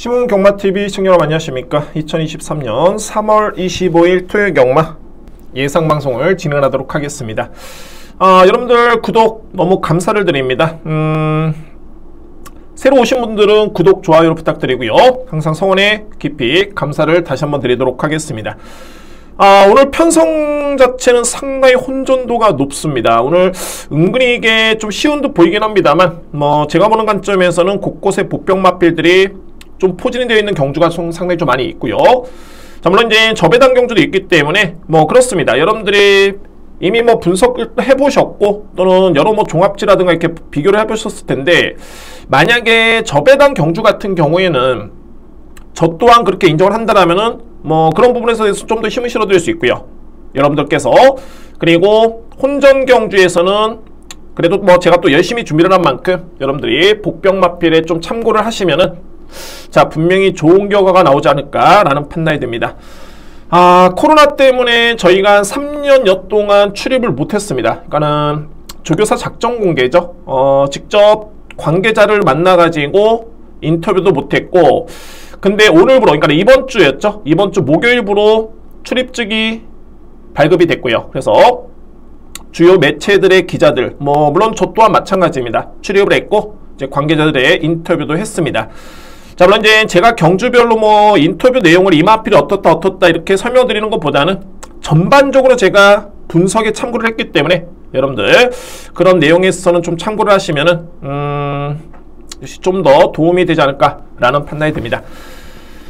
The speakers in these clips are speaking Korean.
시몬경마TV 시청자 여러분 안녕하십니까. 2023년 3월 25일 토요일 경마 예상방송을 진행하도록 하겠습니다. 여러분들 구독 너무 감사를 드립니다. 새로 오신 분들은 구독, 좋아요를 부탁드리고요. 항상 성원에 깊이 감사를 다시 한번 드리도록 하겠습니다. 오늘 편성 자체는 상당히 혼전도가 높습니다. 오늘 은근히 이게 좀 쉬운 듯 보이긴 합니다만 제가 보는 관점에서는 곳곳에 보병마필들이 좀 포진이 되어 있는 경주가 상당히 좀 많이 있고요. 자, 물론 이제 저배당 경주도 있기 때문에 그렇습니다. 여러분들이 이미 분석을 해보셨고 또는 여러 종합지라든가 이렇게 비교를 해보셨을 텐데, 만약에 저배당 경주 같은 경우에는 저 또한 그렇게 인정을 한다라면은 그런 부분에서 좀 더 힘을 실어드릴 수 있고요. 여러분들께서 그리고 혼전 경주에서는 그래도 제가 또 열심히 준비를 한 만큼 여러분들이 복병마필에 좀 참고를 하시면은 자, 분명히 좋은 결과가 나오지 않을까라는 판단이 듭니다. 코로나 때문에 저희가 한 3년여 동안 출입을 못했습니다. 그러니까는 조교사 작전 공개죠. 직접 관계자를 만나가지고 인터뷰도 못했고, 근데 오늘부로, 그러니까 이번 주였죠. 이번 주 목요일부로 출입증이 발급이 됐고요. 그래서 주요 매체들의 기자들, 물론 저 또한 마찬가지입니다. 출입을 했고 이제 관계자들의 인터뷰도 했습니다. 자, 물론 이제 제가 경주별로 인터뷰 내용을 이마필이 어떻다 이렇게 설명드리는 것보다는 전반적으로 제가 분석에 참고를 했기 때문에 여러분들 그런 내용에서는 좀 참고를 하시면은 좀 더 도움이 되지 않을까라는 판단이 듭니다.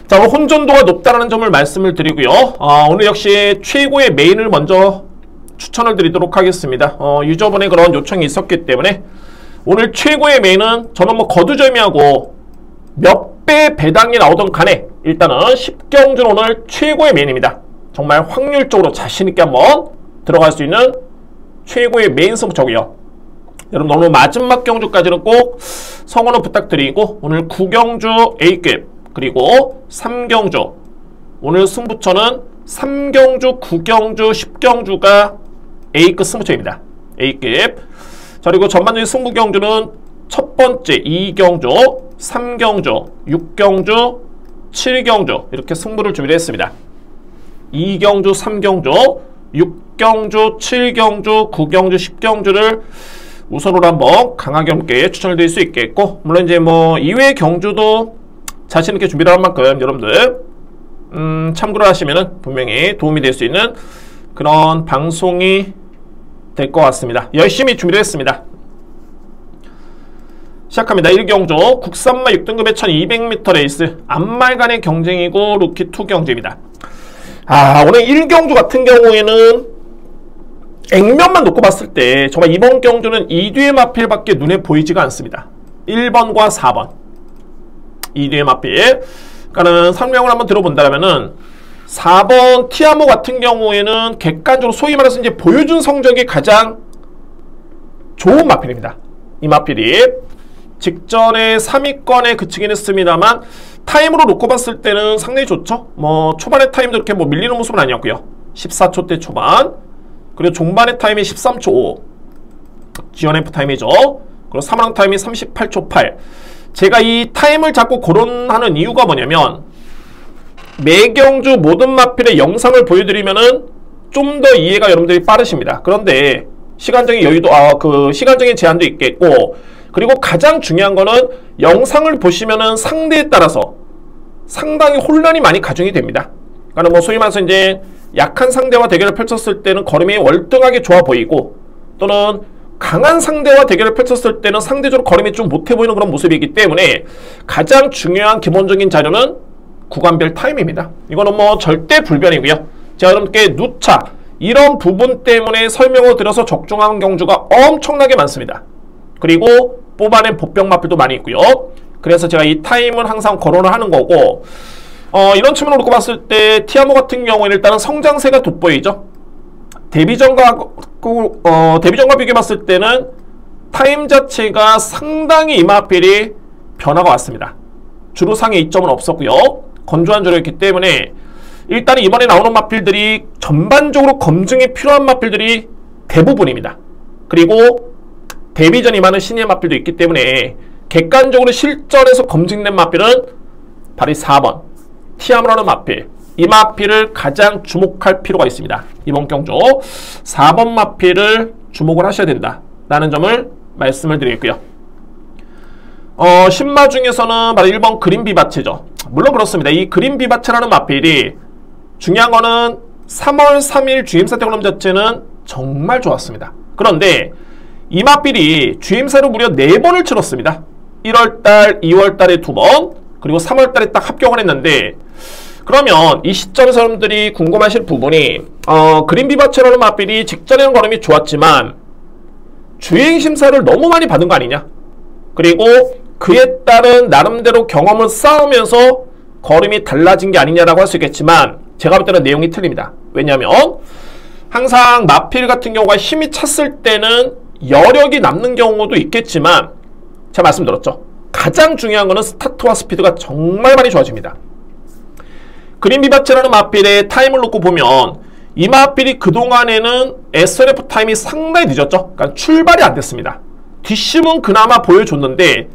자, 오늘 혼전도가 높다는 점을 말씀을 드리고요. 오늘 역시 최고의 메인을 먼저 추천을 드리도록 하겠습니다. 유저분의 그런 요청이 있었기 때문에 오늘 최고의 메인은 저는 거두절미하고 몇 배 배당이 나오던 간에 일단은 10경주는 오늘 최고의 메인입니다. 정말 확률적으로 자신있게 한번 들어갈 수 있는 최고의 메인 승부처고요. 여러분 오늘 마지막 경주까지는 꼭 성원을 부탁드리고, 오늘 9경주 A급 그리고 3경주 오늘 승부처는 3경주, 9경주, 10경주가 A급 승부처입니다. A급. 자, 그리고 전반적인 승부 경주는 첫 번째 2경주, 3경주, 6경주, 7경주 이렇게 승부를 준비를 했습니다. 2경주, 3경주, 6경주, 7경주, 9경주, 10경주를 우선으로 한번 강하게 함께 추천을 드릴 수 있겠고, 물론 이제 이외의 경주도 자신있게 준비를 한 만큼 여러분들 참고를 하시면은 분명히 도움이 될 수 있는 그런 방송이 될 것 같습니다. 열심히 준비를 했습니다. 시작합니다. 1경주 국산마 6등급의 1200m 레이스 앞말간의 경쟁이고 루키2 경주입니다. 오늘 1경주 같은 경우에는 액면만 놓고 봤을 때 정말 이번 경주는 2뒤의 마필밖에 눈에 보이지가 않습니다. 1번과 4번 2뒤의 마필. 그러니까는 설명을 한번 들어본다면은 4번 티아모 같은 경우에는 객관적으로 소위 말해서 이제 보여준 성적이 가장 좋은 마필입니다. 이 마필이 직전에 3위권에 그치긴 했습니다만 타임으로 놓고 봤을 때는 상당히 좋죠. 초반의 타임도 이렇게 밀리는 모습은 아니었고요. 14초대 초반. 그리고 종반의 타임이 13초 5. GNF 타임이죠. 그리고 사망 타임이 38초 8. 제가 이 타임을 자꾸 거론하는 이유가 뭐냐면, 매경주 모든 마필의 영상을 보여드리면은 좀 더 이해가 여러분들이 빠르십니다. 그런데 시간적인 여유도, 시간적인 제한도 있겠고, 그리고 가장 중요한 거는 영상을 보시면은 상대에 따라서 상당히 혼란이 많이 가중이 됩니다. 그러니까 소위 말해서 이제 약한 상대와 대결을 펼쳤을 때는 걸음이 월등하게 좋아 보이고, 또는 강한 상대와 대결을 펼쳤을 때는 상대적으로 걸음이 좀 못해 보이는 그런 모습이기 때문에 가장 중요한 기본적인 자료는 구간별 타임입니다. 이거는 절대 불변이고요. 제가 여러분께 누차 이런 부분 때문에 설명을 드려서 적중한 경주가 엄청나게 많습니다. 그리고 뽑아낸 복병마필도 많이 있고요. 그래서 제가 이 타임을 항상 거론을 하는 거고, 이런 측면으로 놓고 봤을 때 티아모 같은 경우에는 일단은 성장세가 돋보이죠. 데뷔전과 비교해 봤을 때는 타임 자체가 상당히 이 마필이 변화가 왔습니다. 주루상의 이점은 없었고요. 건조한 주로였기 때문에 일단 이번에 나오는 마필들이 전반적으로 검증이 필요한 마필들이 대부분입니다. 그리고 데뷔전 임하는 신예 마필도 있기 때문에 객관적으로 실전에서 검증된 마필은 바로 4번 티아무라는 마필. 이 마필을 가장 주목할 필요가 있습니다. 이번 경주 4번 마필을 주목을 하셔야 된다 라는 점을 말씀을 드리겠고요. 신마 중에서는 바로 1번 그린 비바체죠. 물론 그렇습니다. 이 그린 비바체라는 마필이 중요한 거는 3월 3일 주임사 때 걸음 자체는 정말 좋았습니다. 그런데 이 마필이 주임사로 무려 4번을 치렀습니다. 1월달, 2월달에 2번, 그리고 3월달에 딱 합격을 했는데, 그러면 이 시점에서 여러분들이 궁금하실 부분이 그린 비바체라는 마필이 직전에는 걸음이 좋았지만 주행심사를 너무 많이 받은 거 아니냐? 그리고 그에 따른 나름대로 경험을 쌓으면서 걸음이 달라진 게 아니냐라고 할 수 있겠지만 제가 볼 때는 내용이 틀립니다. 왜냐하면 항상 마필 같은 경우가 힘이 찼을 때는 여력이 남는 경우도 있겠지만 제가 말씀드렸죠. 가장 중요한 거는 스타트와 스피드가 정말 많이 좋아집니다. 그린 비바체라는 마필의 타임을 놓고 보면 이 마필이 그동안에는 SNF 타임이 상당히 늦었죠. 그러니까 출발이 안 됐습니다. 뒷심은 그나마 보여줬는데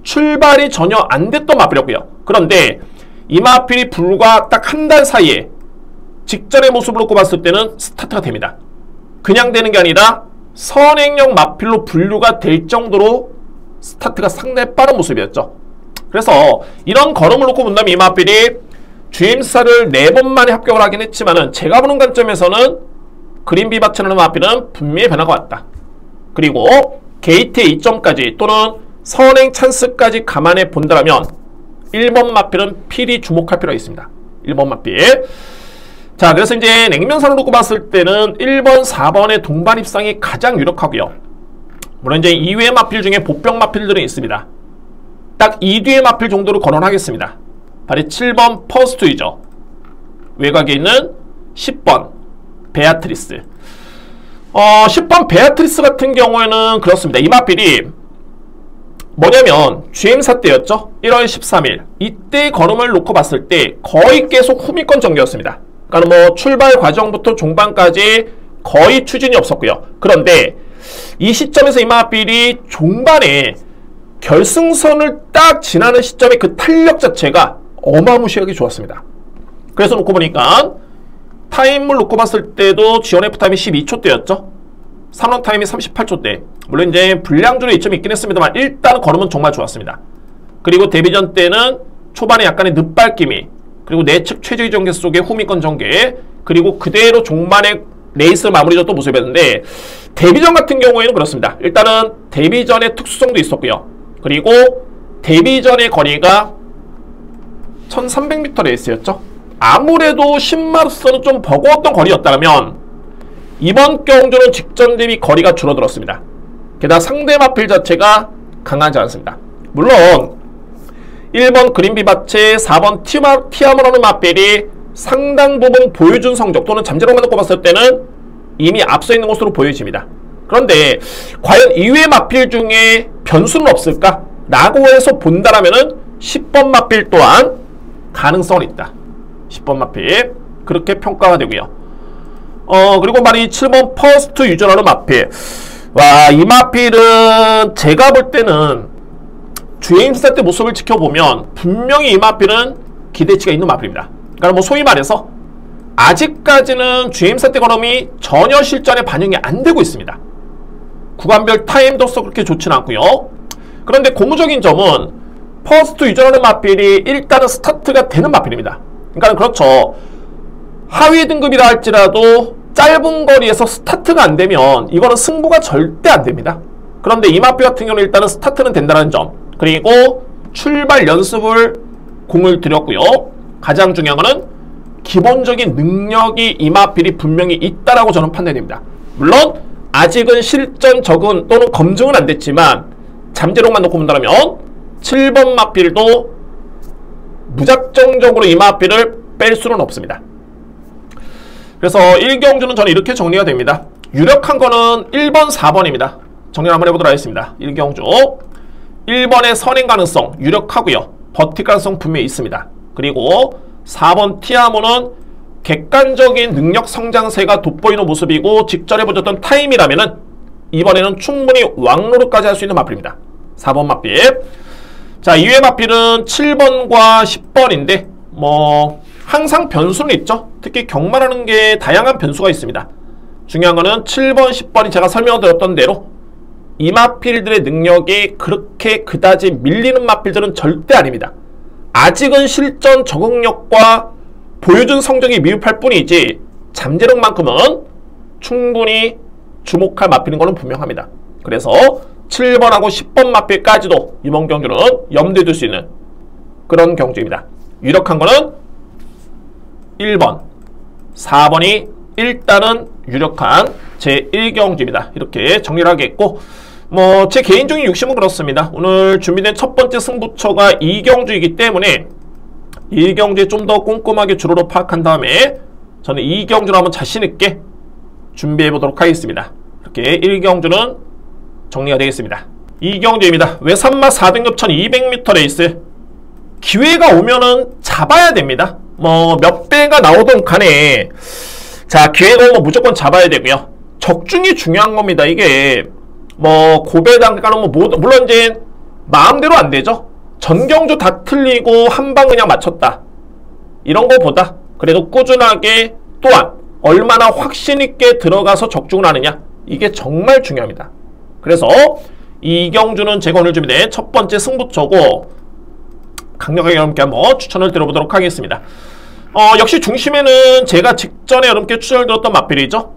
출발이 전혀 안 됐던 마필이었고요. 그런데 이 마필이 불과 딱 한 달 사이에 직전의 모습을 놓고 봤을 때는 스타트가 됩니다. 그냥 되는 게 아니라 선행형 마필로 분류가 될 정도로 스타트가 상당히 빠른 모습이었죠. 그래서 이런 걸음을 놓고 본다면 이 마필이 주임사를 4번 만에 합격을 하긴 했지만은 제가 보는 관점에서는 그린 비바체라는 마필은 분명히 변화가 왔다. 그리고 게이트의 2점까지 또는 선행 찬스까지 감안해 본다면 1번 마필은 필히 주목할 필요가 있습니다. 1번 마필. 자, 그래서 이제 냉면선을 놓고 봤을 때는 1번, 4번의 동반 입상이 가장 유력하고요. 물론 이제 이외의 마필 중에 보병 마필들은 있습니다. 딱 2뒤의 마필 정도로 거론하겠습니다. 바로 7번 퍼스트이죠. 외곽에 있는 10번 베아트리스. 10번 베아트리스 같은 경우에는 그렇습니다. 이 마필이 뭐냐면 주임사 때였죠. 1월 13일 이때 걸음을 놓고 봤을 때 거의 계속 후미권 전개였습니다. 그러니까 뭐 출발 과정부터 종반까지 거의 추진이 없었고요. 그런데 이 시점에서 이 마필이 종반에 결승선을 딱 지나는 시점의 그 탄력 자체가 어마무시하게 좋았습니다. 그래서 놓고 보니까 타임을 놓고 봤을 때도 GNF 타임이 12초대였죠. 3런 타임이 38초대. 물론 이제 불량주로 이점이 있긴 했습니다만 일단 걸음은 정말 좋았습니다. 그리고 데뷔전 때는 초반에 약간의 늦발낌이, 그리고 내측 최저위 전개 속의 후미권 전개, 그리고 그대로 종반에 레이스를 마무리졌던 모습이었는데 데뷔전 같은 경우에는 그렇습니다. 일단은 데뷔전의 특수성도 있었고요. 그리고 데뷔전의 거리가 1300m 레이스였죠. 아무래도 신마로서는 좀 버거웠던 거리였다면 이번 경주는 직전 대비 거리가 줄어들었습니다. 게다가 상대 마필 자체가 강하지 않습니다. 물론 1번 그린 비바체, 4번 티아무라는 마필이 상당 부분 보여준 성적 또는 잠재력만 놓고 봤을 때는 이미 앞서 있는 것으로 보여집니다. 그런데 과연 이외의 마필 중에 변수는 없을까? 라고 해서 본다라면은 10번 마필 또한 가능성은 있다. 10번 마필 그렇게 평가가 되고요. 그리고 말이 7번 퍼스트 유저라는 마필. 와, 이 마필은 제가 볼 때는 주행사 때 모습을 지켜보면 분명히 이 마필은 기대치가 있는 마필입니다. 그러니까 뭐 소위 말해서 아직까지는 주행사 때 걸음이 전혀 실전에 반영이 안 되고 있습니다. 구간별 타임도서 그렇게 좋지는 않고요. 그런데 고무적인 점은 퍼스트 유저라는 마필이 일단은 스타트가 되는 마필입니다. 그러니까 그렇죠. 하위 등급이라 할지라도 짧은 거리에서 스타트가 안 되면 이거는 승부가 절대 안 됩니다. 그런데 이 마필 같은 경우는 일단은 스타트는 된다는 점, 그리고 출발 연습을 공을 들였고요. 가장 중요한 거는 기본적인 능력이 이 마필이 분명히 있다라고 저는 판단됩니다. 물론 아직은 실전 적응 또는 검증은 안 됐지만 잠재력만 놓고 본다면 7번 마필도 무작정적으로 이 마필을 뺄 수는 없습니다. 그래서 1경주는 저는 이렇게 정리가 됩니다. 유력한 거는 1번, 4번입니다. 정리 한번 해보도록 하겠습니다. 1경주 1번의 선행 가능성 유력하고요. 버티 가능성 분명히 있습니다. 그리고 4번 티아모는 객관적인 능력 성장세가 돋보이는 모습이고 직전에 보여줬던 타임이라면은 이번에는 충분히 왕로르까지 할 수 있는 마필입니다. 4번 마필. 자, 이외의 마필은 7번과 10번인데 뭐 항상 변수는 있죠. 특히 경마라는 게 다양한 변수가 있습니다. 중요한 거는 7번, 10번이 제가 설명드렸던 대로 이 마필들의 능력이 그렇게 그다지 밀리는 마필들은 절대 아닙니다. 아직은 실전 적응력과 보여준 성적이 미흡할 뿐이지 잠재력만큼은 충분히 주목할 마필인 거는 분명합니다. 그래서 7번하고 10번 마필까지도 이번 경주는 염두에 둘 수 있는 그런 경주입니다. 유력한 거는 1번, 4번이 일단은 유력한 제1경주입니다. 이렇게 정리를 하겠고, 뭐 제 개인적인 욕심은 그렇습니다. 오늘 준비된 첫 번째 승부처가 2경주이기 때문에 1경주에 좀 더 꼼꼼하게 주로로 파악한 다음에 저는 2경주를 한번 자신있게 준비해 보도록 하겠습니다. 이렇게 1경주는 정리가 되겠습니다. 2경주입니다. 외산마 4등급 1200m 레이스. 기회가 오면은 잡아야 됩니다. 뭐 몇 배가 나오던 간에 자, 기회가 오면 무조건 잡아야 되고요. 적중이 중요한 겁니다. 이게 뭐 고배당가는 뭐 물론 이제 마음대로 안 되죠. 전경주 다 틀리고 한 방 그냥 맞췄다. 이런 거보다 그래도 꾸준하게 또한 얼마나 확신 있게 들어가서 적중을 하느냐. 이게 정말 중요합니다. 그래서 이경주는 제가 오늘 준비된 첫 번째 승부처고 강력하게 여러분께 한번 추천을 드려보도록 하겠습니다. 역시 중심에는 제가 직전에 여러분께 추천을 드렸던 마필이죠.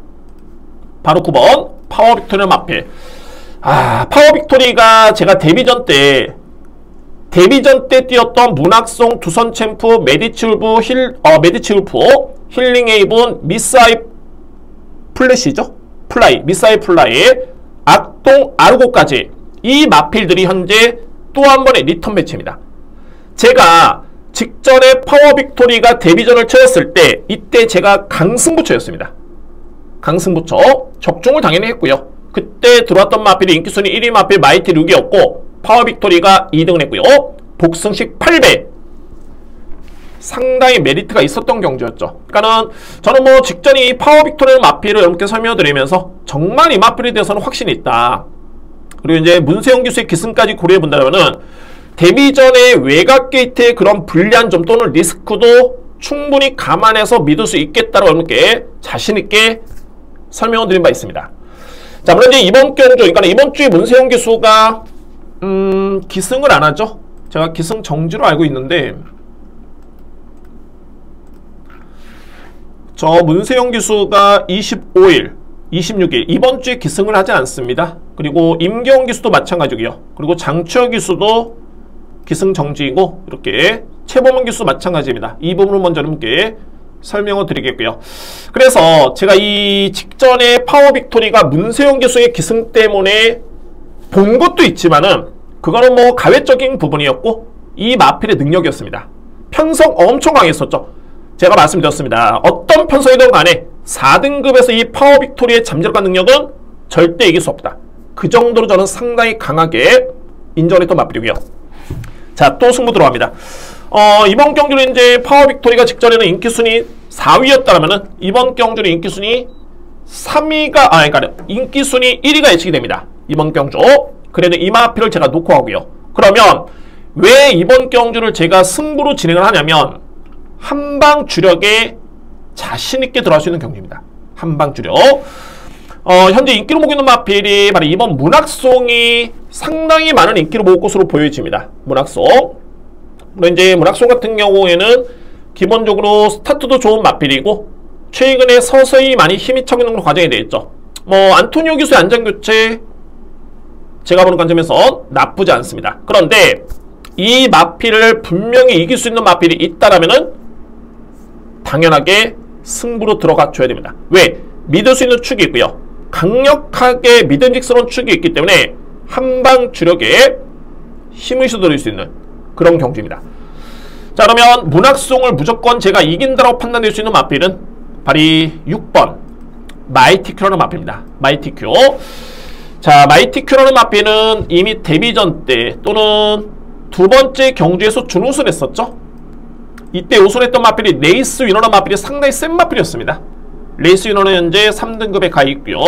바로 9번 파워빅토리의 마필. 파워빅토리가 제가 데뷔전 때 뛰었던 문학송, 두선 챔프, 메디치울프, 힐링 에이븐, 미스아이 플래시죠? 미스아이 플라이, 악동 아르고까지 이 마필들이 현재 또 한 번의 리턴 매치입니다. 제가 직전에 파워빅토리가 데뷔전을 치렀을 때 이때 제가 강승부처였습니다. 강승부처 적중을 당연히 했고요. 그때 들어왔던 마필이 인기순위 1위 마필 마이티 룩이었고 파워빅토리가 2등을 했고요. 복승식 8배. 상당히 메리트가 있었던 경주였죠. 그러니까는 저는 뭐 직전에 이 파워빅토리라는 마필을 여러분께 설명드리면서 정말 이 마필에 대해서는 확신이 있다. 그리고 이제 문세영 기수의 기승까지 고려해 본다면은 데뷔전의 외곽 게이트의 그런 불리한 점 또는 리스크도 충분히 감안해서 믿을 수 있겠다라고 여러분께 자신있게 설명을 드린 바 있습니다. 자, 물론 이제 이번 경주, 그러니까 이번 주에 문세영 기수가 기승을 안 하죠. 제가 기승 정지로 알고 있는데 저 문세영 기수가 25일, 26일 이번 주에 기승을 하지 않습니다. 그리고 임경원 기수도 마찬가지고요. 그리고 장추혁 기수도 기승 정지이고 이렇게 최범원 기수 마찬가지입니다. 이 부분을 먼저 여러분께 설명을 드리겠고요. 그래서 제가 이 직전에 파워빅토리가 문세영 기수의 기승 때문에 본 것도 있지만은 그거는 뭐 가외적인 부분이었고 이 마필의 능력이었습니다. 편성 엄청 강했었죠. 제가 말씀드렸습니다. 어떤 편성이든 간에 4등급에서 이 파워빅토리의 잠재력과 능력은 절대 이길 수 없다. 그 정도로 저는 상당히 강하게 인정했던 마필이고요. 자, 또 승부 들어갑니다. 이번 경주는 이제 파워빅토리가 직전에는 인기순위 4위였다면은 이번 경주는 인기순위 3위가, 그러니까 인기순위 1위가 예측이 됩니다. 이번 경주. 그래도 이 마필을 제가 놓고 하고요. 그러면 왜 이번 경주를 제가 승부로 진행을 하냐면 한방 주력에 자신있게 들어갈 수 있는 경주입니다. 한방 주력. 현재 인기를 모으고 있는 마필이 바로 이번 문학송이 상당히 많은 인기를 모을 것으로 보여집니다. 문학송. 물론 이제 문학송 같은 경우에는 기본적으로 스타트도 좋은 마필이고 최근에 서서히 많이 힘이 차고 있는 과정이 되어있죠. 뭐 안토니오 기수의 안전교체 제가 보는 관점에서 나쁘지 않습니다. 그런데 이 마필을 분명히 이길 수 있는 마필이 있다라면은 당연하게 승부로 들어가줘야 됩니다. 왜? 믿을 수 있는 축이 있고요. 강력하게 믿음직스러운 축이 있기 때문에 한방 주력에 힘을 실어드릴 수 있는 그런 경주입니다. 자, 그러면 문학송을 무조건 제가 이긴다라고 판단될 수 있는 마필은 바로 6번 마이티큐라는 마필입니다. 마이티큐. 자, 마이티큐라는 마필은 이미 데뷔전 때 또는 두 번째 경주에서 준우승을 했었죠. 이때 우승했던 마필이 레이스 위너라는 마필이 상당히 센 마필이었습니다. 레이스 위너는 현재 3등급에 가 있고요.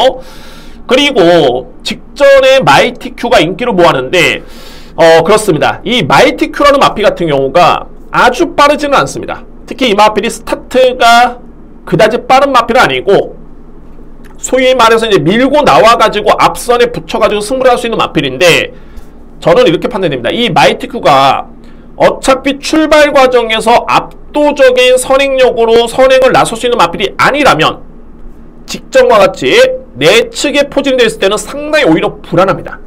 그리고 직전에 마이티큐가 인기를 모았는데 그렇습니다. 이 마이티 큐라는 마필 같은 경우가 아주 빠르지는 않습니다. 특히 이 마필이 스타트가 그다지 빠른 마필은 아니고 소위 말해서 이제 밀고 나와가지고 앞선에 붙여가지고 승부를 할 수 있는 마필인데 저는 이렇게 판단됩니다. 이 마이티 큐가 어차피 출발 과정에서 압도적인 선행력으로 선행을 나설 수 있는 마필이 아니라면 직전과 같이 내측에 포진이 됐을 때는 상당히 오히려 불안합니다.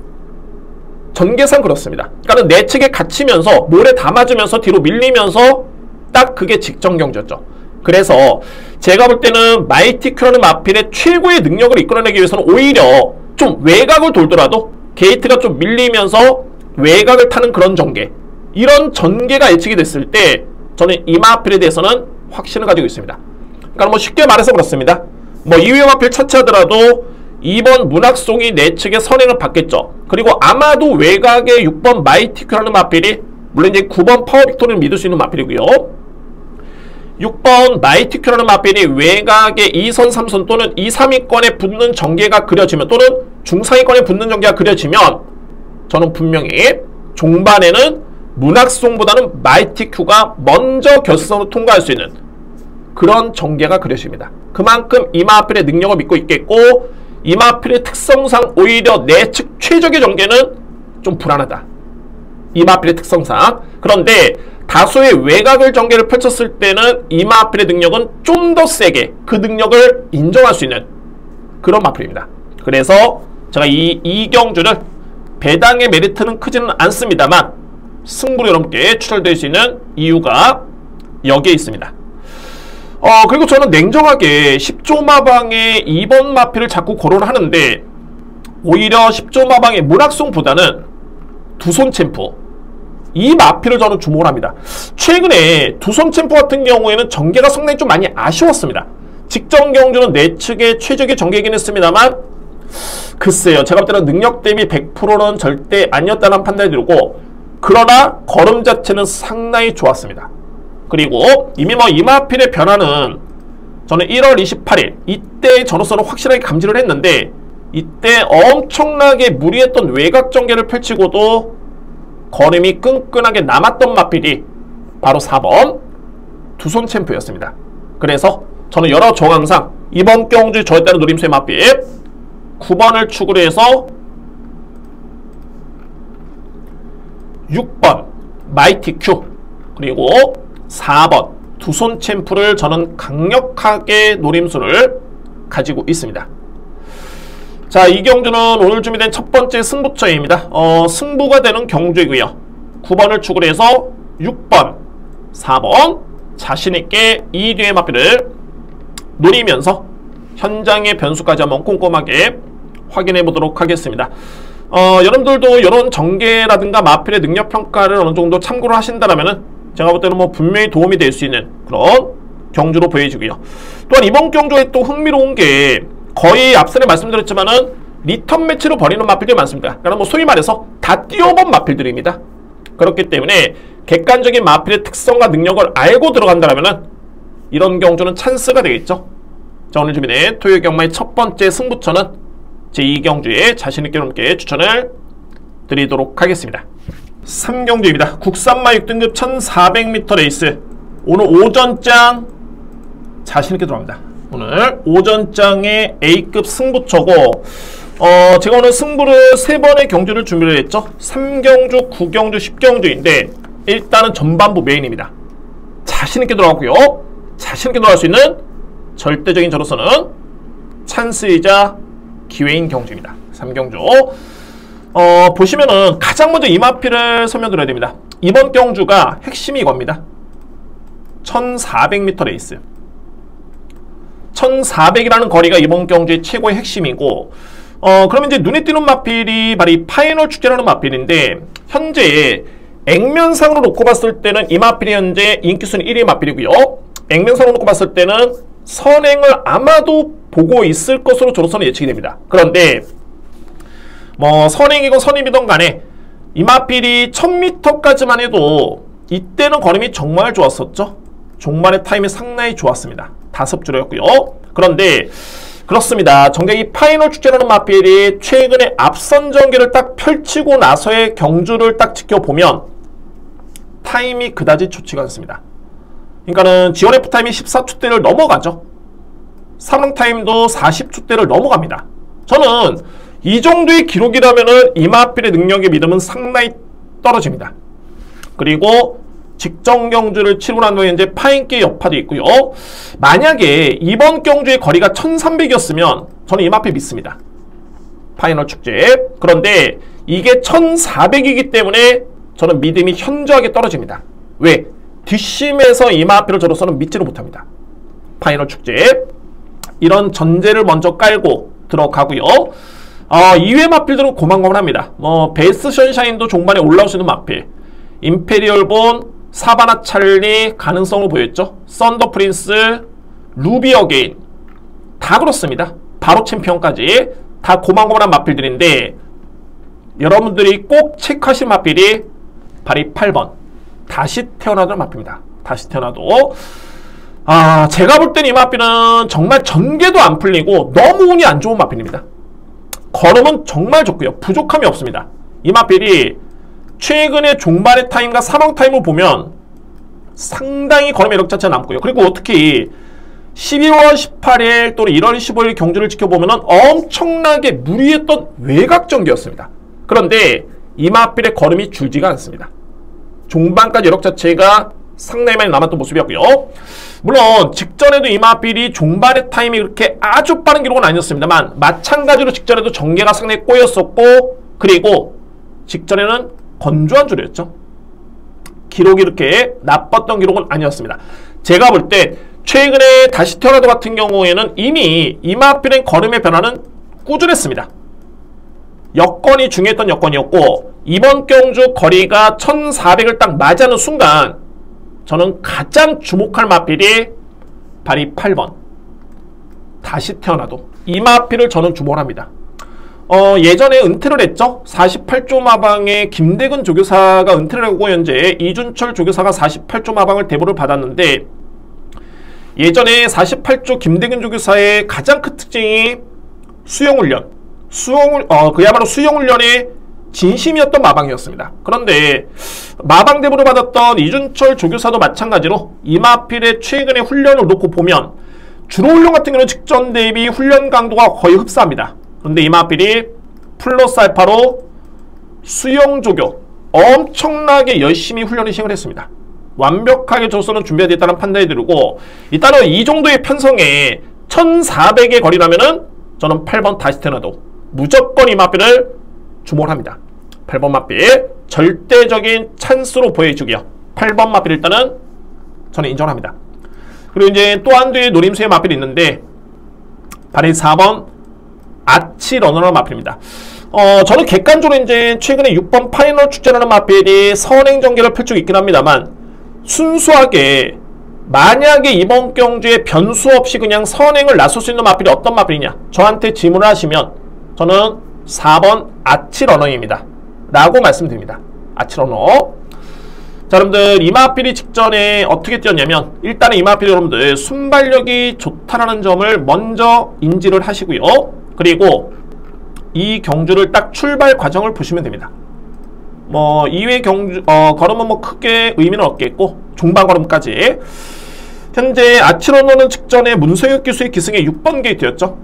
전개상 그렇습니다. 그러니까 내측에 갇히면서 몰에 담아주면서 뒤로 밀리면서 딱 그게 직전 경주였죠. 그래서 제가 볼 때는 마이티 큐라는 마필의 최고의 능력을 이끌어내기 위해서는 오히려 좀 외곽을 돌더라도 게이트가 좀 밀리면서 외곽을 타는 그런 전개, 이런 전개가 예측이 됐을 때 저는 이 마필에 대해서는 확신을 가지고 있습니다. 그러니까 뭐 쉽게 말해서 그렇습니다. 뭐 2위 마필 차치하더라도 2번 문학송이 내측의 선행을 받겠죠. 그리고 아마도 외곽의 6번 마이티 큐라는 마필이 물론 이제 9번 파워 빅토리를 믿을 수 있는 마필이고요. 6번 마이티 큐라는 마필이 외곽의 2선, 3선 또는 2, 3위권에 붙는 전개가 그려지면 또는 중상위권에 붙는 전개가 그려지면 저는 분명히 종반에는 문학송보다는 마이티 큐가 먼저 결승선으로 통과할 수 있는 그런 전개가 그려집니다. 그만큼 이마필의 능력을 믿고 있겠고 이마필의 특성상 오히려 내측 최적의 전개는 좀 불안하다. 이마필의 특성상. 그런데 다수의 외곽을 전개를 펼쳤을 때는 이마필의 능력은 좀 더 세게 그 능력을 인정할 수 있는 그런 마필입니다. 그래서 제가 이 경주를 배당의 메리트는 크지는 않습니다만 승부로 여러분께 추천드릴 수 있는 이유가 여기에 있습니다. 그리고 저는 냉정하게 10조 마방의 2번 마필을 자꾸 거론을 하는데 오히려 10조 마방의 문학송보다는 두손 챔프 이 마필을 저는 주목을 합니다. 최근에 두손 챔프 같은 경우에는 전개가 상당히 좀 많이 아쉬웠습니다. 직전 경주는 내측의 최적의 전개이긴 했습니다만 글쎄요, 제가 볼 때는 능력 대비 100%는 절대 아니었다는 판단이 들고 그러나 걸음 자체는 상당히 좋았습니다. 그리고 이미 뭐 이마필의 변화는 저는 1월 28일 이때 저로서는 확실하게 감지를 했는데 이때 엄청나게 무리했던 외곽 전개를 펼치고도 걸음이 끈끈하게 남았던 마필이 바로 4번 두손 챔프였습니다. 그래서 저는 여러 정황상 이번 경주 저에 따른 노림수의 마필 9번을 축으로 해서 6번 마이티 큐 그리고 4번 두손 챔프를 저는 강력하게 노림수를 가지고 있습니다. 자, 이 경주는 오늘 준비된 첫 번째 승부처입니다. 승부가 되는 경주이고요. 9번을 축으로 해서 6번, 4번 자신있게 이 뒤의 마필을 노리면서 현장의 변수까지 한번 꼼꼼하게 확인해 보도록 하겠습니다. 여러분들도 이런 전개라든가 마필의 능력평가를 어느 정도 참고를 하신다면 제가 볼 때는 뭐 분명히 도움이 될 수 있는 그런 경주로 보여지고요. 또한 이번 경주에 또 흥미로운 게 거의 앞선에 말씀드렸지만은 리턴 매치로 벌이는 마필들이 많습니다. 그러니까 뭐 소위 말해서 다 띄워본 마필들입니다. 그렇기 때문에 객관적인 마필의 특성과 능력을 알고 들어간다면은 이런 경주는 찬스가 되겠죠. 자, 오늘 준비된 토요일 경마의 첫 번째 승부처는 제2경주에 자신있게 여러분께 추천을 드리도록 하겠습니다. 3경주입니다. 국산마 6등급 1400m 레이스. 오늘 오전장 자신있게 들어갑니다. 오늘 오전장의 A급 승부처고 제가 오늘 승부를 3번의 경주를 준비를 했죠. 3경주, 9경주, 10경주인데 일단은 전반부 메인입니다. 자신있게 들어가고요. 자신있게 들어갈 수 있는 절대적인 저로서는 찬스이자 기회인 경주입니다. 3경주 보시면은 가장 먼저 이 마필을 설명드려야 됩니다. 이번 경주가 핵심이 이겁니다. 1400m 레이스 1400이라는 거리가 이번 경주의 최고의 핵심이고 그러면 이제 눈에 띄는 마필이 바로 이 파이널 축제라는 마필인데 현재 액면상으로 놓고 봤을 때는 이 마필이 현재 인기순위 1위 마필이고요. 액면상으로 놓고 봤을 때는 선행을 아마도 보고 있을 것으로 저로서는 예측이 됩니다. 그런데 뭐 선행이건 선임이든 간에 이 마필이 1000m까지만 해도 이때는 걸음이 정말 좋았었죠. 종말의 타임이 상당히 좋았습니다. 5줄이었고요. 그런데 그렇습니다. 정작 이 파이널 축제라는 마필이 최근에 앞선 전개를 딱 펼치고 나서의 경주를 딱 지켜보면 타임이 그다지 좋지가 않습니다. 그러니까는 G1F 타임이 14초대를 넘어가죠. 3릉 타임도 40초대를 넘어갑니다. 저는 이 정도의 기록이라면은 이 마필의 능력의 믿음은 상당히 떨어집니다. 그리고 직전 경주를 치르고 난 후에 이제 파인기의 여파도 있고요. 만약에 이번 경주의 거리가 1300이었으면 저는 이 마필 믿습니다. 파이널 축제. 그런데 이게 1400이기 때문에 저는 믿음이 현저하게 떨어집니다. 왜? 뒷심에서 이 마필을 저로서는 믿지를 못합니다. 파이널 축제. 이런 전제를 먼저 깔고 들어가고요. 이외 마필들은 고만고만합니다. 베이스 션샤인도 종반에 올라올 수 있는 마필. 임페리얼본, 사바나 찰리 가능성을 보였죠. 썬더 프린스, 루비 어게인 다 그렇습니다. 바로 챔피언까지 다 고만고만한 마필들인데 여러분들이 꼭 체크하실 마필이 바로 8번 다시 태어나던 마필입니다. 다시 태어나도 제가 볼 땐 이 마필은 정말 전개도 안 풀리고 너무 운이 안 좋은 마필입니다. 걸음은 정말 좋고요. 부족함이 없습니다. 이 마필이 최근의 종반의 타임과 3왕 타임을 보면 상당히 걸음의 이력 자체가 남고요. 그리고 특히 12월 18일 또는 1월 15일 경주를 지켜보면 엄청나게 무리했던 외곽 전개였습니다. 그런데 이 마필의 걸음이 줄지가 않습니다. 종반까지 이력 자체가 상당히 많이 남았던 모습이었고요. 물론 직전에도 이 마필이 종반의 타임이 그렇게 아주 빠른 기록은 아니었습니다만 마찬가지로 직전에도 전개가 상당히 꼬였었고 그리고 직전에는 건조한 줄이었죠. 기록이 이렇게 나빴던 기록은 아니었습니다. 제가 볼 때 최근에 다시 태어나도 같은 경우에는 이미 이 마필의 걸음의 변화는 꾸준했습니다. 여건이 중요했던 여건이었고 이번 경주 거리가 1400을 딱 맞이하는 순간 저는 가장 주목할 마필이 바로 8번 다시 태어나도 이 마필을 저는 주목을 합니다. 예전에 은퇴를 했죠. 48조 마방의 김대근 조교사가 은퇴를 하고 현재 이준철 조교사가 48조 마방을 대보를 받았는데 예전에 48조 김대근 조교사의 가장 큰 특징이 수영훈련 그야말로 수영훈련의 진심이었던 마방이었습니다. 그런데 마방 대보를 받았던 이준철 조교사도 마찬가지로 이 마필의 최근의 훈련을 놓고 보면 주로 훈련 같은 경우는 직전 대비 훈련 강도가 거의 흡사합니다. 그런데 이 마필이 플러스 알파로 수영조교 엄청나게 열심히 훈련을 시행을 했습니다. 완벽하게 저로서는 준비가 됐다는 판단이 들고 일단은 이 정도의 편성에 1400의 거리라면은 저는 8번 다시 태어나도 무조건 이 마필을 주목을 합니다. 8번 마필 절대적인 찬스로 보여주고요. 8번 마필 일단은 저는 인정합니다. 그리고 이제 또 한 뒤에 노림수의 마필이 있는데 바로 4번 아치러너라는 마필입니다. 저는 객관적으로 이제 최근에 6번 파이널 축제라는 마필이 선행 전개를 펼치고 있긴 합니다만 순수하게 만약에 이번 경주에 변수 없이 그냥 선행을 나설 수 있는 마필이 어떤 마필이냐 저한테 질문을 하시면 저는 4번 아치러너입니다 라고 말씀드립니다. 아치러너. 자, 여러분들 이 마필이 직전에 어떻게 뛰었냐면 일단은 이 마필 여러분들 순발력이 좋다라는 점을 먼저 인지를 하시고요. 그리고 이 경주를 딱 출발 과정을 보시면 됩니다. 이외 경주 걸음은 크게 의미는 없겠고 종반 걸음까지 현재 아치러너는 직전에 문성혁 기수의 기승에 6번 게이트였죠.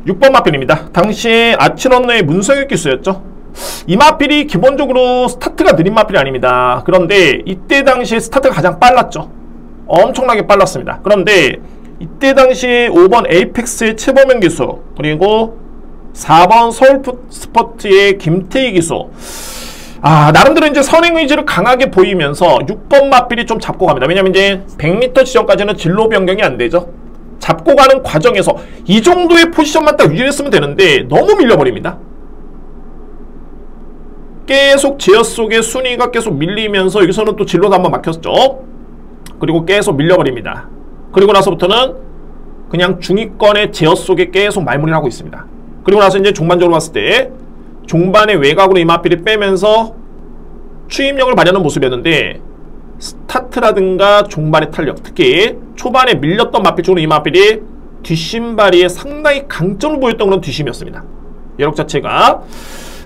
6번 마필입니다. 당시에 아치러너의 문성혁 기수였죠. 이 마필이 기본적으로 스타트가 느린 마필이 아닙니다. 그런데 이때 당시에 스타트가 가장 빨랐죠. 엄청나게 빨랐습니다. 그런데 이때 당시에 5번 에이펙스의 최범현 기수 그리고 4번 서울스포츠의 김태희 기수 나름대로 이제 선행 의지를 강하게 보이면서 6번 마필이 좀 잡고 갑니다. 왜냐면 이제 100m 지점까지는 진로 변경이 안 되죠. 잡고 가는 과정에서 이 정도의 포지션만 딱 유지했으면 되는데 너무 밀려버립니다. 계속 제어 속에 순위가 계속 밀리면서 여기서는 또 진로도 한번 막혔죠. 그리고 계속 밀려버립니다. 그리고 나서부터는 그냥 중위권의 제어 속에 계속 말문을 하고 있습니다. 그리고 나서 이제 종반적으로 봤을 때 종반의 외곽으로 이 마필이 빼면서 추임력을 발휘하는 모습이었는데 스타트라든가 종반의 탄력 특히 초반에 밀렸던 마필 쪽으로 이 마필이 뒷심발이 상당히 강점을 보였던 그런 뒷심이었습니다. 여력 자체가.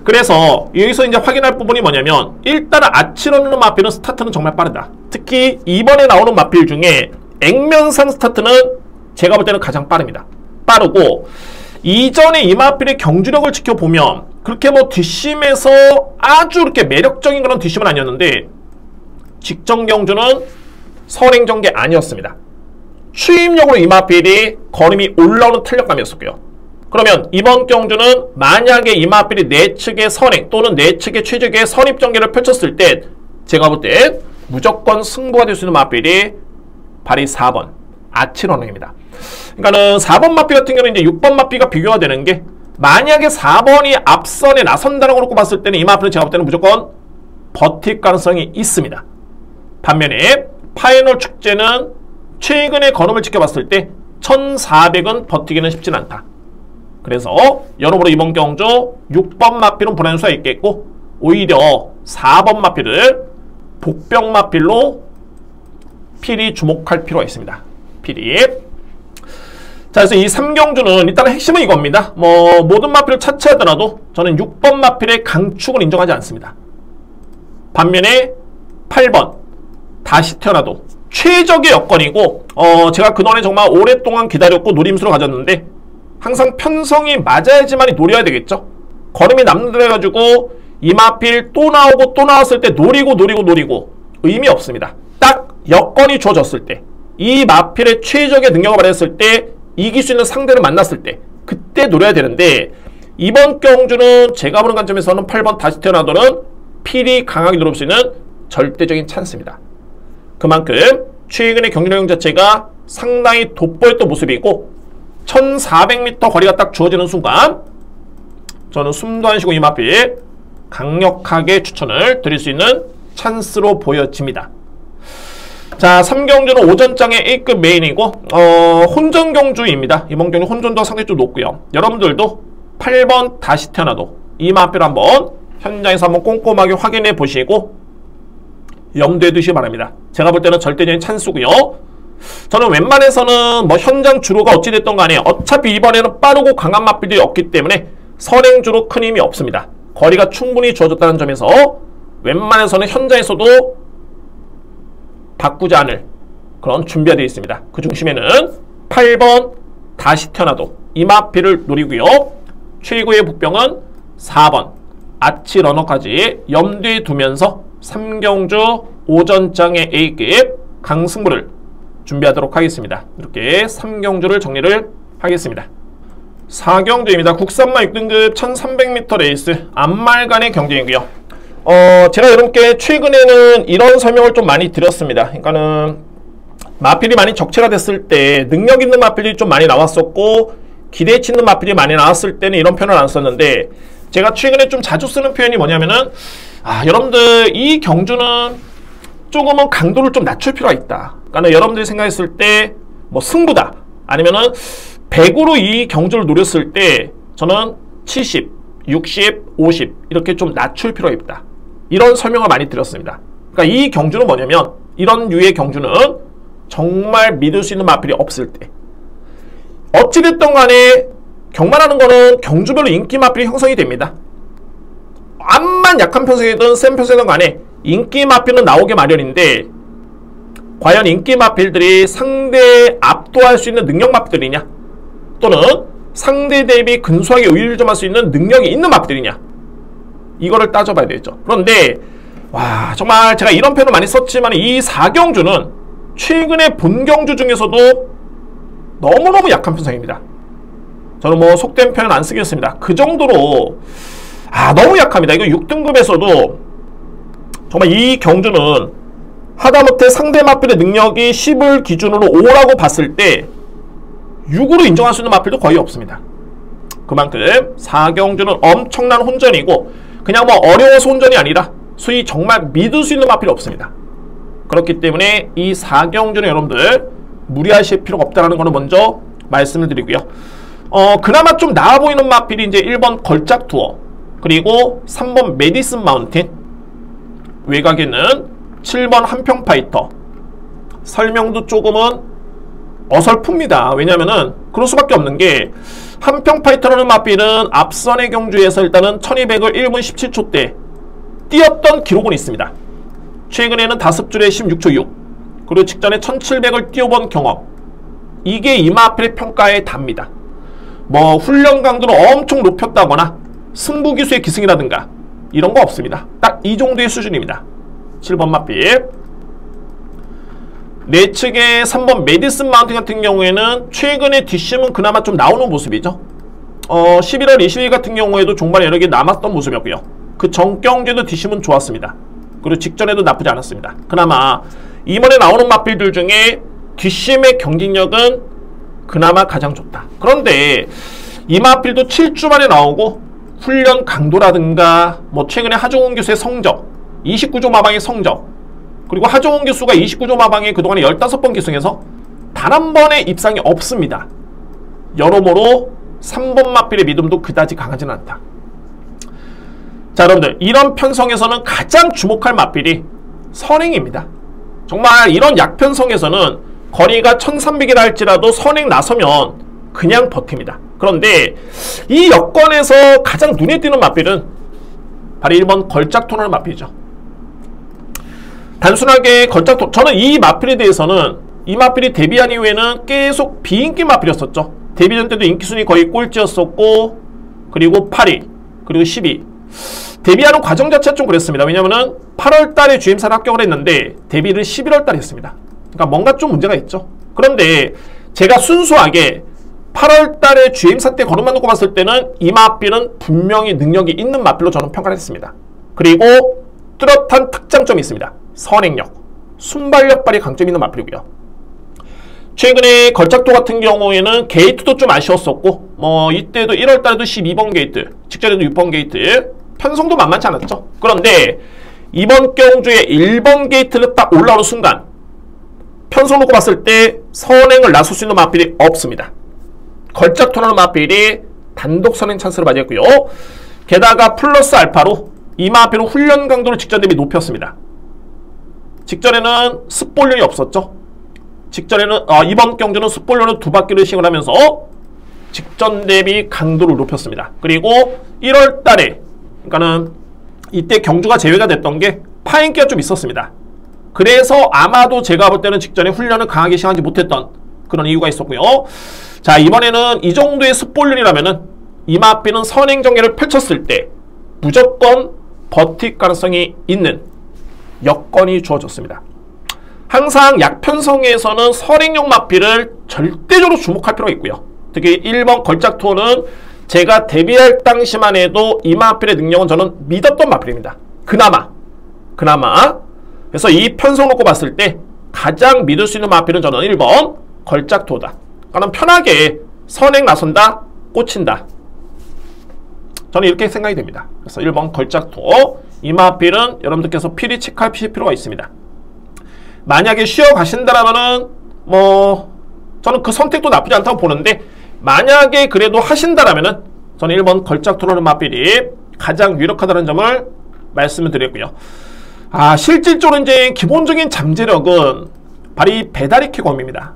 그래서 여기서 이제 확인할 부분이 뭐냐면 일단은 아치러는 마필은 스타트는 정말 빠르다. 특히 이번에 나오는 마필 중에 액면상 스타트는 제가 볼 때는 가장 빠릅니다. 빠르고 이전에 이 마필의 경주력을 지켜보면 그렇게 뭐 뒷심에서 아주 이렇게 매력적인 그런 뒷심은 아니었는데 직전 경주는 선행전개 아니었습니다. 추임력으로 이 마필이 걸음이 올라오는 탄력감이었었고요. 그러면 이번 경주는 만약에 이 마필이 내측의 선행 또는 내측의 최적의 선입전개를 펼쳤을 때 제가 볼 때 무조건 승부가 될 수 있는 마필이 발이 4번 아치러너입니다. 그러니까는 4번 마필 같은 경우는 이제 6번 마필과 비교가 되는 게 만약에 4번이 앞선에 나선다는 걸 놓고 봤을 때는 이 마필은 제가 볼 때는 무조건 버틸 가능성이 있습니다. 반면에 파이널 축제는 최근의 걸음을 지켜봤을 때 1400은 버티기는 쉽진 않다. 그래서 여러모로 이번 경주 6번 마필은 보낼 수가 있겠고 오히려 4번 마필을 복병 마필로 필히 주목할 필요가 있습니다. 필히. 자, 그래서 이 3경주는 일단 핵심은 이겁니다. 뭐 모든 마필을 차치하더라도 저는 6번 마필의 강축은 인정하지 않습니다. 반면에 8번 다시 태어나도 최적의 여건이고 제가 그동안에 정말 오랫동안 기다렸고 노림수로 가졌는데 항상 편성이 맞아야지만이 노려야 되겠죠. 걸음이 남는다 해가지고 이 마필 또 나오고 또 나왔을 때 노리고 의미 없습니다. 딱 여건이 주어졌을 때 이 마필의 최적의 능력을 발휘했을 때 이길 수 있는 상대를 만났을 때 그때 노려야 되는데 이번 경주는 제가 보는 관점에서는 8번 다시 태어나도는 필히 강하게 노릴 수 있는 절대적인 찬스입니다. 그만큼 최근의 경주력 자체가 상당히 돋보였던 모습이고 1400m 거리가 딱 주어지는 순간 저는 숨도 안 쉬고 이 마필 강력하게 추천을 드릴 수 있는 찬스로 보여집니다. 자, 3경주는 오전장의 A급 메인이고 혼전 경주입니다. 이번 경주 혼전도 상당히 좀 높고요. 여러분들도 8번 다시 태어나도 이 마필 한번 현장에서 한번 꼼꼼하게 확인해 보시고 염두에 두시기 바랍니다. 제가 볼 때는 절대적인 찬스고요. 저는 웬만해서는 뭐 현장 주로가 어찌됐던 간에 어차피 이번에는 빠르고 강한 마필들이 없기 때문에 선행 주로 큰 힘이 없습니다. 거리가 충분히 주어졌다는 점에서 웬만해서는 현장에서도 바꾸지 않을 그런 준비가 되어 있습니다. 그 중심에는 8번 다시 태어나도 이 마필을 노리고요. 최고의 복병은 4번 아치러너까지 염두에 두면서 3경주 오전장의 A급 강승부를 준비하도록 하겠습니다. 이렇게 3경주를 정리를 하겠습니다. 4경주입니다. 국산마 6등급 1300m 레이스 안말간의 경쟁이고요. 제가 여러분께 최근에는 이런 설명을 좀 많이 드렸습니다. 그러니까는 마필이 많이 적체가 됐을 때 능력 있는 마필이 좀 많이 나왔었고 기대에 치는 마필이 많이 나왔을 때는 이런 표현을 안 썼는데 제가 최근에 좀 자주 쓰는 표현이 뭐냐면은 여러분들 이 경주는 조금은 강도를 좀 낮출 필요가 있다. 그러니까 여러분들이 생각했을 때 뭐 승부다 아니면은 100으로 이 경주를 노렸을 때 저는 70, 60, 50 이렇게 좀 낮출 필요가 있다. 이런 설명을 많이 드렸습니다. 그러니까 이 경주는 뭐냐면 이런 류의 경주는 정말 믿을 수 있는 마필이 없을 때 어찌됐든 간에 경마라는 거는 경주별로 인기 마필이 형성이 됩니다. 암만 약한 편성이든 센 편성이든 간에 인기 마필은 나오게 마련인데 과연 인기 마필들이 상대에 압도할 수 있는 능력 마필들이냐 또는 상대 대비 근소하게 우위를 점할 수 있는 능력이 있는 마필들이냐 이거를 따져봐야 되겠죠. 그런데 와 정말 제가 이런 표현을 많이 썼지만 이 4경주는 최근의 본경주 중에서도 너무너무 약한 편성입니다. 저는 뭐 속된 표현 안 쓰겠습니다. 그 정도로 너무 약합니다. 이거 6등급에서도 정말 이 경주는 하다못해 상대 마필의 능력이 10을 기준으로 5라고 봤을 때 6으로 인정할 수 있는 마필도 거의 없습니다. 그만큼 4경주는 엄청난 혼전이고 그냥 뭐 어려워서 혼전이 아니라 소위 정말 믿을 수 있는 마필이 없습니다. 그렇기 때문에 이 4경주는 여러분들 무리하실 필요가 없다는 거는 먼저 말씀을 드리고요. 그나마 좀 나아 보이는 마필이 이제 1번 걸작 투어 그리고 3번 메디슨 마운틴 외곽에는 7번 한평 파이터 설명도 조금은 어설픕니다. 왜냐면은 그럴 수밖에 없는 게 한평파이터라는 마필은 앞선의 경주에서 일단은 1200을 1분 17초 때 뛰었던 기록은 있습니다. 최근에는 5줄에 16초 6, 그리고 직전에 1700을 뛰어본 경험, 이게 이 마필의 평가에 답니다. 뭐 훈련 강도를 엄청 높였다거나 승부기수의 기승이라든가 이런 거 없습니다. 딱 이 정도의 수준입니다. 7번 마필. 내측의 3번 메디슨 마운틴 같은 경우에는 최근에 뒷심은 그나마 좀 나오는 모습이죠. 11월 20일 같은 경우에도 종반에 여러 개 남았던 모습이었고요. 그 전 경주에도 뒷심은 좋았습니다. 그리고 직전에도 나쁘지 않았습니다. 그나마 이번에 나오는 마필들 중에 뒷심의 경쟁력은 그나마 가장 좋다. 그런데 이 마필도 7주 만에 나오고 훈련 강도라든가 뭐 최근에 하종훈 교수의 성적, 29조 마방의 성적, 그리고 하종훈 교수가 29조 마방에 그동안에 15번 기승해서 단 한 번의 입상이 없습니다. 여러모로 3번 마필의 믿음도 그다지 강하지는 않다. 자, 여러분들, 이런 편성에서는 가장 주목할 마필이 선행입니다. 정말 이런 약편성에서는 거리가 1300이라 할지라도 선행 나서면 그냥 버팁니다. 그런데 이 여건에서 가장 눈에 띄는 마필은 바로 1번 걸작토라는 마필이죠. 단순하게 걸작토, 저는 이 마필에 대해서는 이 마필이 데뷔한 이후에는 계속 비인기 마필이었었죠. 데뷔 전 때도 인기순위 거의 꼴찌였었고, 그리고 8위, 그리고 10위. 데뷔하는 과정 자체가 좀 그랬습니다. 왜냐면은 8월 달에 GM사를 합격을 했는데 데뷔를 11월 달에 했습니다. 그러니까 뭔가 좀 문제가 있죠. 그런데 제가 순수하게 8월 달에 GM사 때 거름만 놓고 봤을 때는 이 마필은 분명히 능력이 있는 마필로 저는 평가를 했습니다. 그리고 뚜렷한 특장점이 있습니다. 선행력, 순발력 발휘 강점이 있는 마필이고요. 최근에 걸작도 같은 경우에는 게이트도 좀 아쉬웠었고, 뭐 이때도 1월 달에도 12번 게이트, 직전에도 6번 게이트, 편성도 만만치 않았죠. 그런데 이번 경주에 1번 게이트를 딱 올라오는 순간 편성 놓고 봤을 때 선행을 나설 수 있는 마필이 없습니다. 걸작토라는 마필이 단독 선행 찬스를 맞이했고요. 게다가 플러스 알파로 이 마필은 훈련 강도를 직전 대비 높였습니다. 직전에는 습볼륜이 없었죠. 직전에는 이번 경주는 습볼륜은 2바퀴를 시행을 하면서 직전 대비 강도를 높였습니다. 그리고 1월 달에, 그러니까는 이때 경주가 제외가 됐던 게 파인기가 좀 있었습니다. 그래서 아마도 제가 볼 때는 직전에 훈련을 강하게 시행하지 못했던 그런 이유가 있었고요. 자, 이번에는 이 정도의 습볼륜이라면은 이 마필은 선행 전개를 펼쳤을 때 무조건 버틸 가능성이 있는 여건이 주어졌습니다. 항상 약편성에서는 선행용 마필을 절대적으로 주목할 필요가 있고요. 특히 1번 걸작토는 제가 데뷔할 당시만 해도 이 마필의 능력은 저는 믿었던 마필입니다. 그나마. 그래서 이 편성 놓고 봤을 때 가장 믿을 수 있는 마필은 저는 1번 걸작토다. 그러니까 편하게 선행 나선다, 꽂힌다. 저는 이렇게 생각이 됩니다. 그래서 1번 걸작토. 이 마필은 여러분들께서 필히 체크할 필요가 있습니다. 만약에 쉬어 가신다라면은 뭐 저는 그 선택도 나쁘지 않다고 보는데, 만약에 그래도 하신다라면은 저는 1번 걸작토라는 마필이 가장 유력하다는 점을 말씀을 드렸고요. 실질적으로 이제 기본적인 잠재력은 바로 이 배다리 킥검입니다.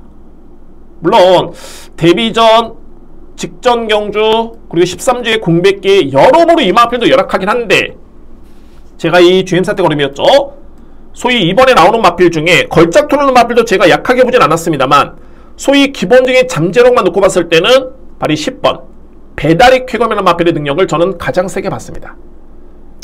물론 데뷔 전, 직전 경주, 그리고 13주의 공백기에 여러모로 이 마필도 열악하긴 한데, 제가 이 GM사 때 걸음이었죠. 소위 이번에 나오는 마필 중에 걸작토라는 마필도 제가 약하게 보진 않았습니다만, 소위 기본적인 잠재력만 놓고 봤을 때는 바로 10번 배다리 쾌검이라는 마필의 능력을 저는 가장 세게 봤습니다.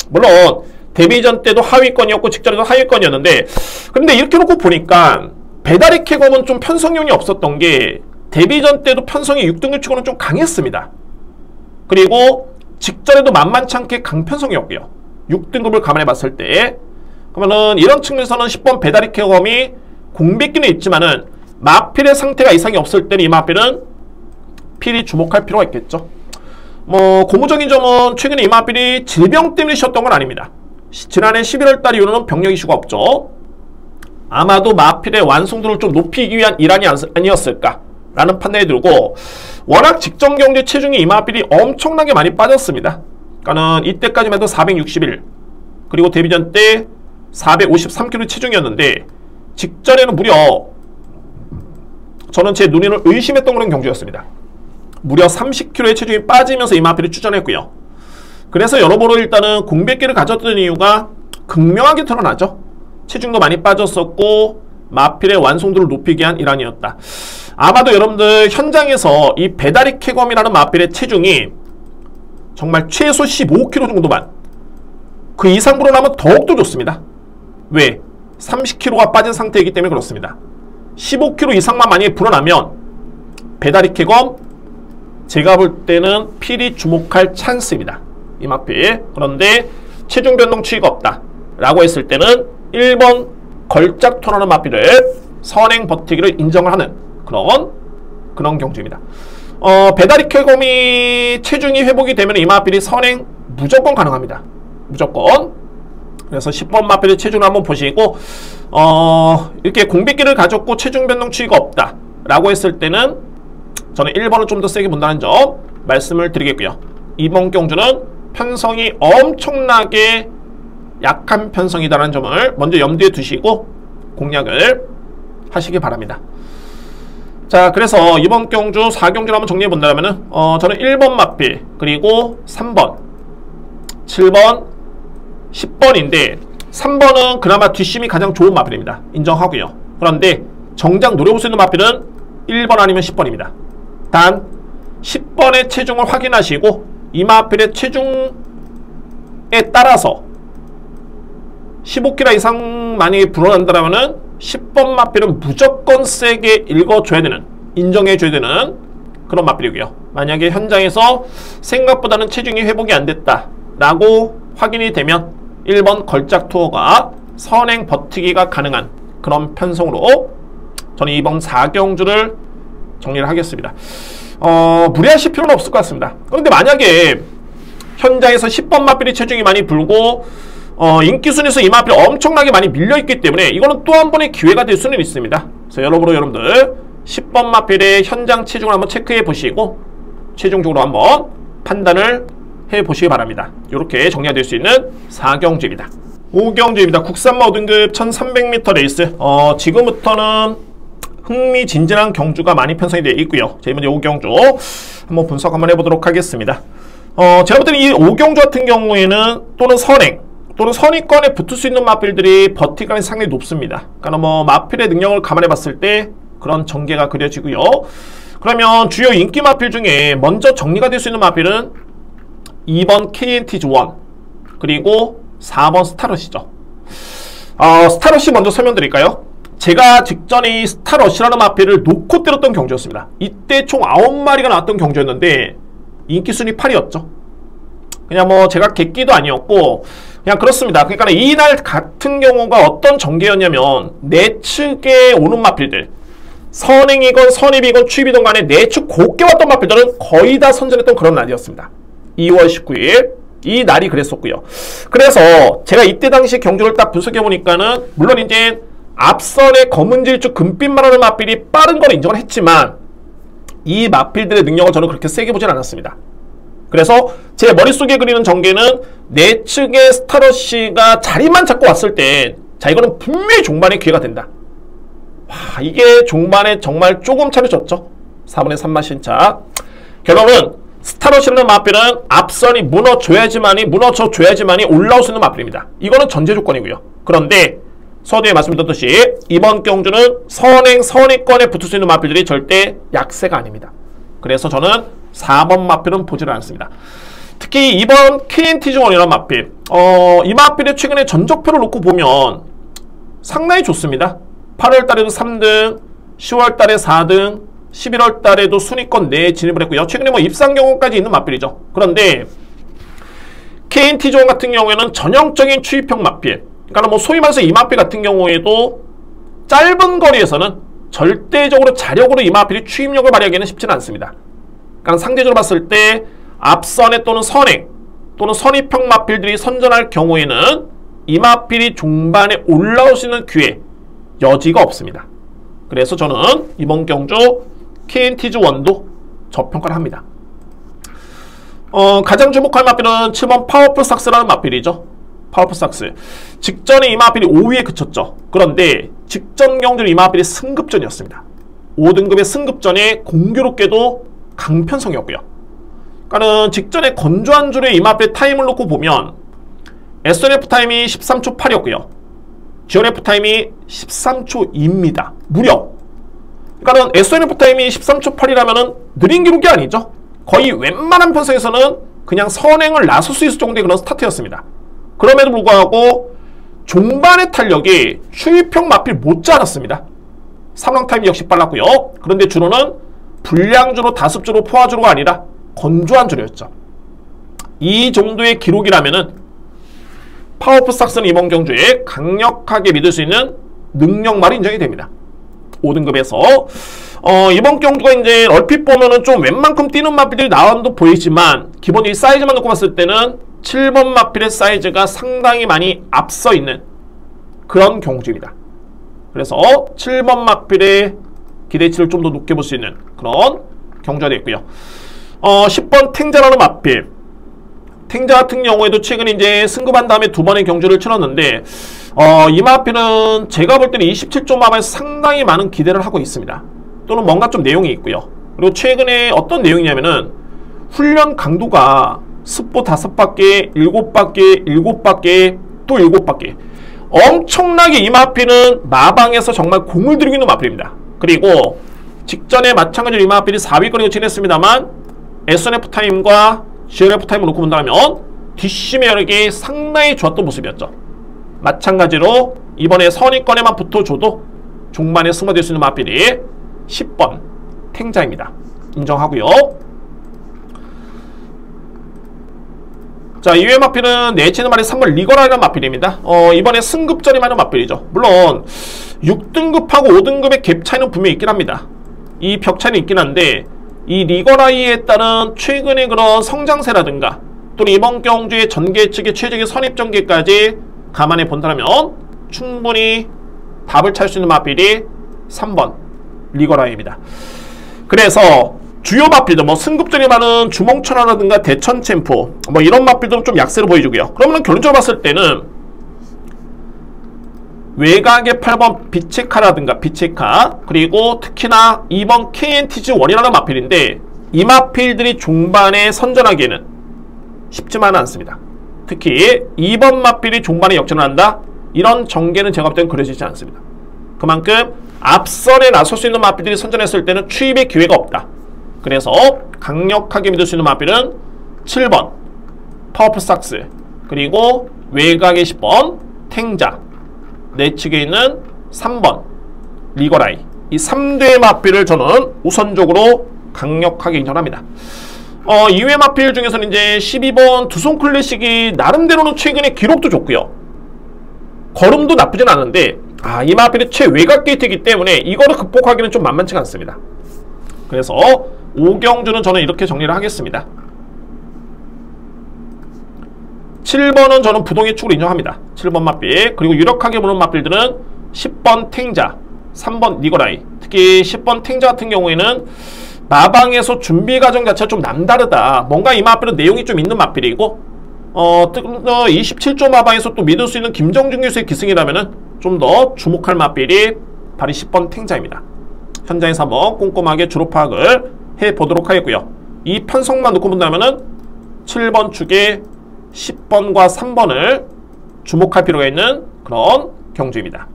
물론 데뷔 전 때도 하위권이었고 직전에도 하위권이었는데, 근데 이렇게 놓고 보니까 배다리 쾌검은 좀 편성용이 없었던 게 데뷔 전 때도 편성이 6등급 치고는 좀 강했습니다. 그리고 직전에도 만만치 않게 강편성이었고요. 6등급을 감안해 봤을 때, 그러면은 이런 측면에서는 10번 배다리 쾌검이 공백기는 있지만은 마필의 상태가 이상이 없을 때는 이 마필은 필히 주목할 필요가 있겠죠. 뭐 고무적인 점은 최근에 이 마필이 질병 때문에 쉬었던 건 아닙니다. 지난해 11월 달 이후로는 병력 이슈가 없죠. 아마도 마필의 완성도를 좀 높이기 위한 일환이 아니었을까라는 판단이 들고, 워낙 직전 경주 체중이 이 마필이 엄청나게 많이 빠졌습니다. 그러니까는 이때까지만 해도 461, 그리고 데뷔 전 때 453kg 체중이었는데 직전에는 무려 저는 제 눈을 의심했던 그런 경주였습니다. 무려 30kg의 체중이 빠지면서 이마필이 추전했고요. 그래서 여러모로 일단은 공백기를 가졌던 이유가 극명하게 드러나죠. 체중도 많이 빠졌었고 마필의 완성도를 높이기 위한 일환이었다. 아마도 여러분들 현장에서 이 배다리 쾌검이라는 마필의 체중이 정말 최소 15kg 정도만, 그 이상 불어나면 더욱더 좋습니다. 왜? 30kg가 빠진 상태이기 때문에 그렇습니다. 15kg 이상만 만약에 불어나면 배다리 쾌검, 제가 볼 때는 필히 주목할 찬스입니다. 이 마필. 그런데 체중 변동 추이가 없다 라고 했을 때는 1번 걸작토라는 마필을 선행 버티기를 인정을 하는 그런 경주입니다. 배다리 쾌검이 체중이 회복이 되면 이 마필이 선행 무조건 가능합니다. 무조건. 그래서 10번 마필의 체중을 한번 보시고 이렇게 공백기를 가졌고 체중 변동 추이가 없다 라고 했을 때는 저는 1번을 좀 더 세게 본다는 점 말씀을 드리겠고요. 이번 경주는 편성이 엄청나게 약한 편성이다라는 점을 먼저 염두에 두시고 공략을 하시기 바랍니다. 자, 그래서 이번 경주 4경주를 한번 정리해 본다면은 저는 1번 마필, 그리고 3번, 7번, 10번인데 3번은 그나마 뒷심이 가장 좋은 마필입니다. 인정하고요. 그런데 정작 노려볼 수 있는 마필은 1번 아니면 10번입니다. 단 10번의 체중을 확인하시고 이 마필의 체중에 따라서 15kg 이상 많이 불어난다면 10번 마필은 무조건 세게 읽어줘야 되는, 인정해줘야 되는 그런 마필이고요. 만약에 현장에서 생각보다는 체중이 회복이 안 됐다 라고 확인이 되면 1번 걸작 투어가 선행 버티기가 가능한 그런 편성으로 저는 이번 4경주를 정리를 하겠습니다. 무리하실 필요는 없을 것 같습니다. 그런데 만약에 현장에서 10번 마필이 체중이 많이 불고 인기순위에서 이 마필이 엄청나게 많이 밀려있기 때문에 이거는 또 한 번의 기회가 될 수는 있습니다. 그래서 여러분들 10번 마필의 현장 체중을 한번 체크해 보시고 최종적으로 한번 판단을 해 보시기 바랍니다. 이렇게 정리가 될 수 있는 4경주입니다. 5경주입니다. 국산마 5등급 1300m 레이스. 지금부터는 흥미진진한 경주가 많이 편성이 되어 있고요. 자, 이번 5경주 한번 분석 한번 해보도록 하겠습니다. 제가 볼 때는 이 5경주 같은 경우에는 또는 선행 또는 선위권에 붙을 수 있는 마필들이 버티감이 상당히 높습니다. 그러니까 뭐 마필의 능력을 감안해 봤을 때 그런 전개가 그려지고요. 그러면 주요 인기 마필 중에 먼저 정리가 될 수 있는 마필은 2번 KNTZ1 그리고 4번 스타러시죠. 스타러시 먼저 설명드릴까요? 제가 직전에 이 스타러시라는 마필을 놓고 때렸던 경주였습니다. 이때 총 9마리가 나왔던 경주였는데 인기순위 8이었죠. 그냥 뭐 제가 객기도 아니었고 그냥 그렇습니다. 그러니까 이날 같은 경우가 어떤 전개였냐면 내측에 오는 마필들, 선행이건 선입이건 추입이건 간에 내측 곱게 왔던 마필들은 거의 다 선전했던 그런 날이었습니다. 2월 19일 이 날이 그랬었고요. 그래서 제가 이때 당시 경주를 딱 분석해보니까는 물론 이제 앞선의 검은질주 금빛말하는 마필이 빠른 걸 인정을 했지만 이 마필들의 능력을 저는 그렇게 세게 보진 않았습니다. 그래서 제 머릿속에 그리는 전개는 내측의 스타러시가 자리만 잡고 왔을 때 자 이거는 분명히 종반의 기회가 된다. 와, 이게 종반에 정말 조금 차례 졌죠. 4분의 3마 신차. 결론은 스타러시라는 마필은 앞선이 무너져줘야지만이 올라올 수 있는 마필입니다. 이거는 전제 조건이고요. 그런데 서두에 말씀드렸듯이 이번 경주는 선행 선위권에 붙을 수 있는 마필들이 절대 약세가 아닙니다. 그래서 저는 4번 마필은 보지를 않습니다. 특히 이번 KNTZ1이라는 마필, 이 마필의 최근에 전적표를 놓고 보면 상당히 좋습니다. 8월달에도 3등, 10월달에 4등, 11월달에도 순위권 내에 진입을 했고요. 최근에 뭐 입상 경우까지 있는 마필이죠. 그런데 KNTZ1 같은 경우에는 전형적인 추입형 마필, 그러니까 뭐 소위 말해서 이 마필 같은 경우에도 짧은 거리에서는 절대적으로 자력으로 이 마필이 추입력을 발휘하기는 쉽지는 않습니다. 그러니까 상대적으로 봤을 때 앞선에 또는 선행 또는 선입형 마필들이 선전할 경우에는 이 마필이 종반에 올라올 수 있는 기회, 여지가 없습니다. 그래서 저는 이번 경주 KNTZ1도 저평가를 합니다. 가장 주목할 마필은 7번 파워풀 삭스라는 마필이죠. 파워풀 삭스. 직전에 이 마필이 5위에 그쳤죠. 그런데 직전 경주는 이 마필이 승급전이었습니다. 5등급의 승급전에 공교롭게도 강편성이었고요. 그러니까는 직전에 건조한 줄의 이마필 타임을 놓고 보면 SNF 타임이 13초 8이었고요. GNF 타임이 13초 2입니다. 무려. 그러니까는 SNF 타임이 13초 8이라면은 느린 기록이 아니죠. 거의 웬만한 편성에서는 그냥 선행을 나설 수 있을 정도의 그런 스타트였습니다. 그럼에도 불구하고 종반의 탄력이 추위평 마필 못지않았습니다. 3랑 타임 역시 빨랐고요. 그런데 주로는 불량주로, 다습주로, 포화주로가 아니라 건조한 주로였죠. 이 정도의 기록이라면은 파워풀 삭스는 이번 경주에 강력하게 믿을 수 있는 능력말이 인정이 됩니다. 5등급에서 이번 경주가 이제 얼핏 보면은 좀 웬만큼 뛰는 마필들이 나온도 보이지만 기본 이 사이즈만 놓고 봤을 때는 7번 마필의 사이즈가 상당히 많이 앞서 있는 그런 경주입니다. 그래서 7번 마필의 기대치를 좀 더 높게 볼 수 있는 그런 경주가 되겠고요. 10번 탱자라는 마필. 탱자 같은 경우에도 최근에 이제 승급한 다음에 2번의 경주를 치렀는데 이 마필은 제가 볼 때는 27조 마방에서 상당히 많은 기대를 하고 있습니다. 또는 뭔가 좀 내용이 있고요. 그리고 최근에 어떤 내용이냐면은 훈련 강도가 습보 5바퀴, 7바퀴, 7바퀴, 또 7바퀴. 엄청나게 이 마필은 마방에서 정말 공을 들이고 있는 마필입니다. 그리고 직전에 마찬가지로 이 마필이 4위권을 지냈습니다만 SNF 타임과 GNF 타임을 놓고 본다면 뒷심 매력이 상당히 좋았던 모습이었죠. 마찬가지로 이번에 선위권에만 붙어줘도 종반에 승화될 수 있는 마필이 10번 탱자입니다. 인정하고요. 자, 이외의 마필은 내치는 말이 3번 리거라이라는 마필입니다. 이번에 승급전이 많은 마필이죠. 물론 6등급하고 5등급의 갭 차이는 분명히 있긴 합니다. 이 벽 차이는 있긴 한데 이 리거라이에 따른 최근의 그런 성장세라든가 또는 이번 경주의 전개 측의 최적의 선입 전개까지 감안해 본다면 충분히 답을 찾을 수 있는 마필이 3번 리거라이입니다. 그래서 주요 마필들 뭐 승급전이 많은 주몽천하라든가 대천챔프 뭐 이런 마필들은 좀 약세를 보여주고요. 그러면 결론적으로 봤을 때는 외곽의 8번 비체카라든가 비체카 그리고 특히나 2번 KNTG1이라는 마필인데 이 마필들이 종반에 선전하기에는 쉽지만은 않습니다. 특히 2번 마필이 종반에 역전을 한다? 이런 전개는 제가 볼 때는 그려지지 않습니다. 그만큼 앞선에 나설 수 있는 마필들이 선전했을 때는 추입의 기회가 없다. 그래서 강력하게 믿을 수 있는 마필은 7번 파워풀 삭스 그리고 외곽의 10번 탱자 내측에 있는 3번 리거라이 이 3대의 마필을 저는 우선적으로 강력하게 인정합니다. 이외 마필 중에서는 이제 12번 두손 클래식이 나름대로는 최근에 기록도 좋고요. 걸음도 나쁘진 않은데 이 마필이 최외곽 게이트이기 때문에 이거를 극복하기는 좀 만만치가 않습니다. 그래서 5경주는 저는 이렇게 정리를 하겠습니다. 7번은 저는 부동의 축으로 인정합니다. 7번 마필 그리고 유력하게 보는 마필들은 10번 탱자 3번 리거라이 특히 10번 탱자 같은 경우에는 마방에서 준비 과정 자체가 좀 남다르다. 뭔가 이 마필은 내용이 좀 있는 마필이고 27조 마방에서 또 믿을 수 있는 김정준 교수의 기승이라면은 좀 더 주목할 마필이 바로 10번 탱자입니다. 현장에서 한번 꼼꼼하게 주로 파악을 해보도록 하겠고요. 이 편성만 놓고 본다면은 7번 축에 10번과 3번을 주목할 필요가 있는 그런 경주입니다.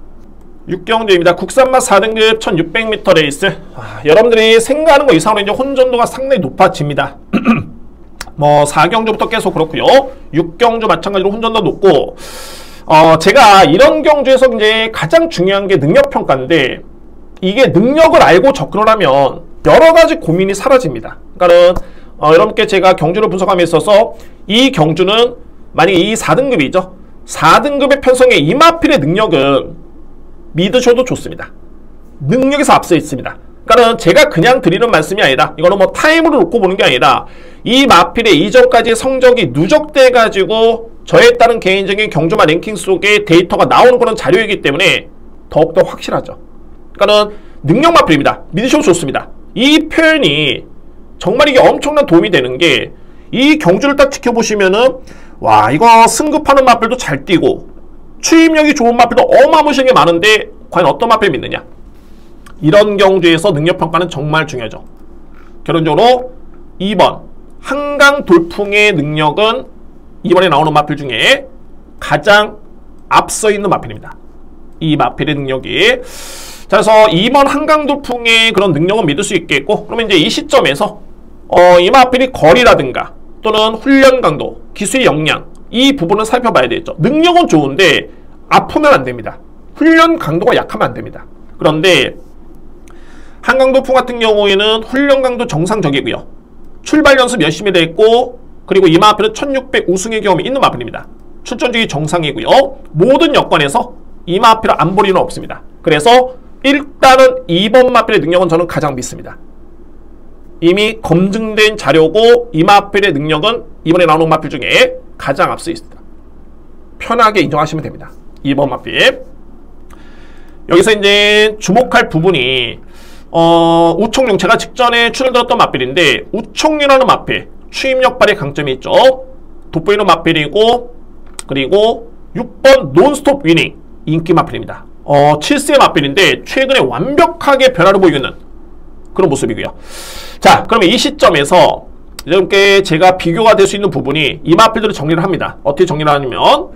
6경주입니다. 국산마 4등급 1600m 레이스. 여러분들이 생각하는 거 이상으로 이제 혼전도가 상당히 높아집니다. 뭐 4경주부터 계속 그렇고요. 6경주 마찬가지로 혼전도 높고 제가 이런 경주에서 이제 가장 중요한 게 능력평가인데 이게 능력을 알고 접근을 하면 여러가지 고민이 사라집니다. 그러니까는 여러분께 제가 경주를 분석함에 있어서 이 경주는 만약에 이 4등급이죠. 4등급의 편성의 이마필의 능력은 믿으셔도 좋습니다. 능력에서 앞서 있습니다. 그러니까 제가 그냥 드리는 말씀이 아니라 이거는 뭐 타임으로 놓고 보는 게 아니라 이 마필의 이전까지의 성적이 누적돼 가지고 저에 따른 개인적인 경주마 랭킹 속에 데이터가 나오는 그런 자료이기 때문에 더욱더 확실하죠. 그러니까 능력 마필입니다. 믿으셔도 좋습니다. 이 표현이 정말 이게 엄청난 도움이 되는 게 이 경주를 딱 지켜보시면은 와 이거 승급하는 마필도 잘 뛰고 추임력이 좋은 마필도 어마무시하게 많은데 과연 어떤 마필 믿느냐? 이런 경주에서 능력평가는 정말 중요하죠. 결론적으로 2번 한강 돌풍의 능력은 이번에 나오는 마필 중에 가장 앞서 있는 마필입니다. 이 마필의 능력이. 자, 그래서 2번 한강 돌풍의 그런 능력은 믿을 수 있겠고, 그러면 이제 이 시점에서 이 마필이 거리라든가 또는 훈련 강도, 기술의 역량, 이 부분을 살펴봐야 되겠죠. 능력은 좋은데 아프면 안 됩니다. 훈련 강도가 약하면 안 됩니다. 그런데 한강 돌풍 같은 경우에는 훈련 강도 정상적이고요. 출발 연습 열심히 됐고, 그리고 이 마필은 1600 우승의 경험이 있는 마필입니다. 출전적이 정상이고요. 모든 여건에서 이 마필을 안 볼 리는 없습니다. 그래서 일단은 2번 마필의 능력은 저는 가장 믿습니다. 이미 검증된 자료고 이 마필의 능력은 이번에 나오는 마필 중에 가장 앞서 있습니다. 편하게 인정하시면 됩니다. 2번 마필. 여기서 이제 주목할 부분이 우총룡, 제가 직전에 출연들었던 마필인데, 우총룡이라는 마필 추임력 발의 강점이 있죠. 돋보이는 마필이고, 그리고 6번 논스톱 위닝 인기 마필입니다. 7세 마필인데 최근에 완벽하게 변화를 보이고 있는 그런 모습이고요. 자, 그러면 이 시점에서 이렇게 제가 비교가 될 수 있는 부분이 이 마필들을 정리를 합니다. 어떻게 정리를 하냐면,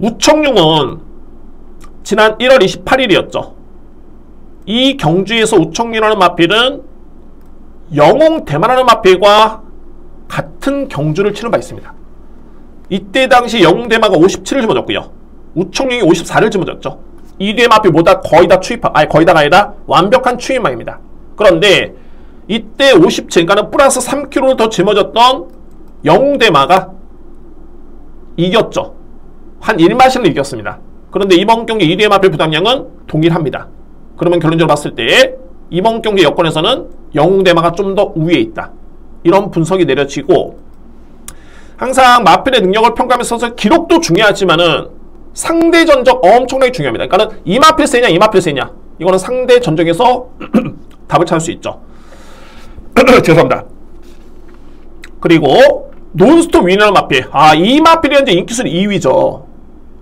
우청룡은 지난 1월 28일이었죠. 이 경주에서 우청룡이라는 마필은 영웅 대만하는 마필과 같은 경주를 치는 바 있습니다. 이때 당시 영웅 대마가 57을 짊어졌고요. 우청룡이 54를 짊어졌죠. 이 뒤의 마필보다 거의 다 거의 다가 아니라 완벽한 추임마입니다. 그런데 이때 57, 그러니까 플러스 3kg를 더 짊어졌던 영웅 대마가 이겼죠. 한 1마신을 이겼습니다. 그런데 이번 경기 2위의 마필 부담량은 동일합니다. 그러면 결론적으로 봤을 때 이번 경기 여건에서는 영웅 대마가 좀 더 우위에 있다. 이런 분석이 내려지고, 항상 마필의 능력을 평가하면서 기록도 중요하지만은 상대 전적 엄청나게 중요합니다. 그러니까 이 마필 세냐 이 마필 세냐, 이거는 상대 전적에서 답을 찾을 수 있죠. 죄송합니다. 그리고 논스톱 위너는 마필. 이 마필이 현재 인기순 2위죠.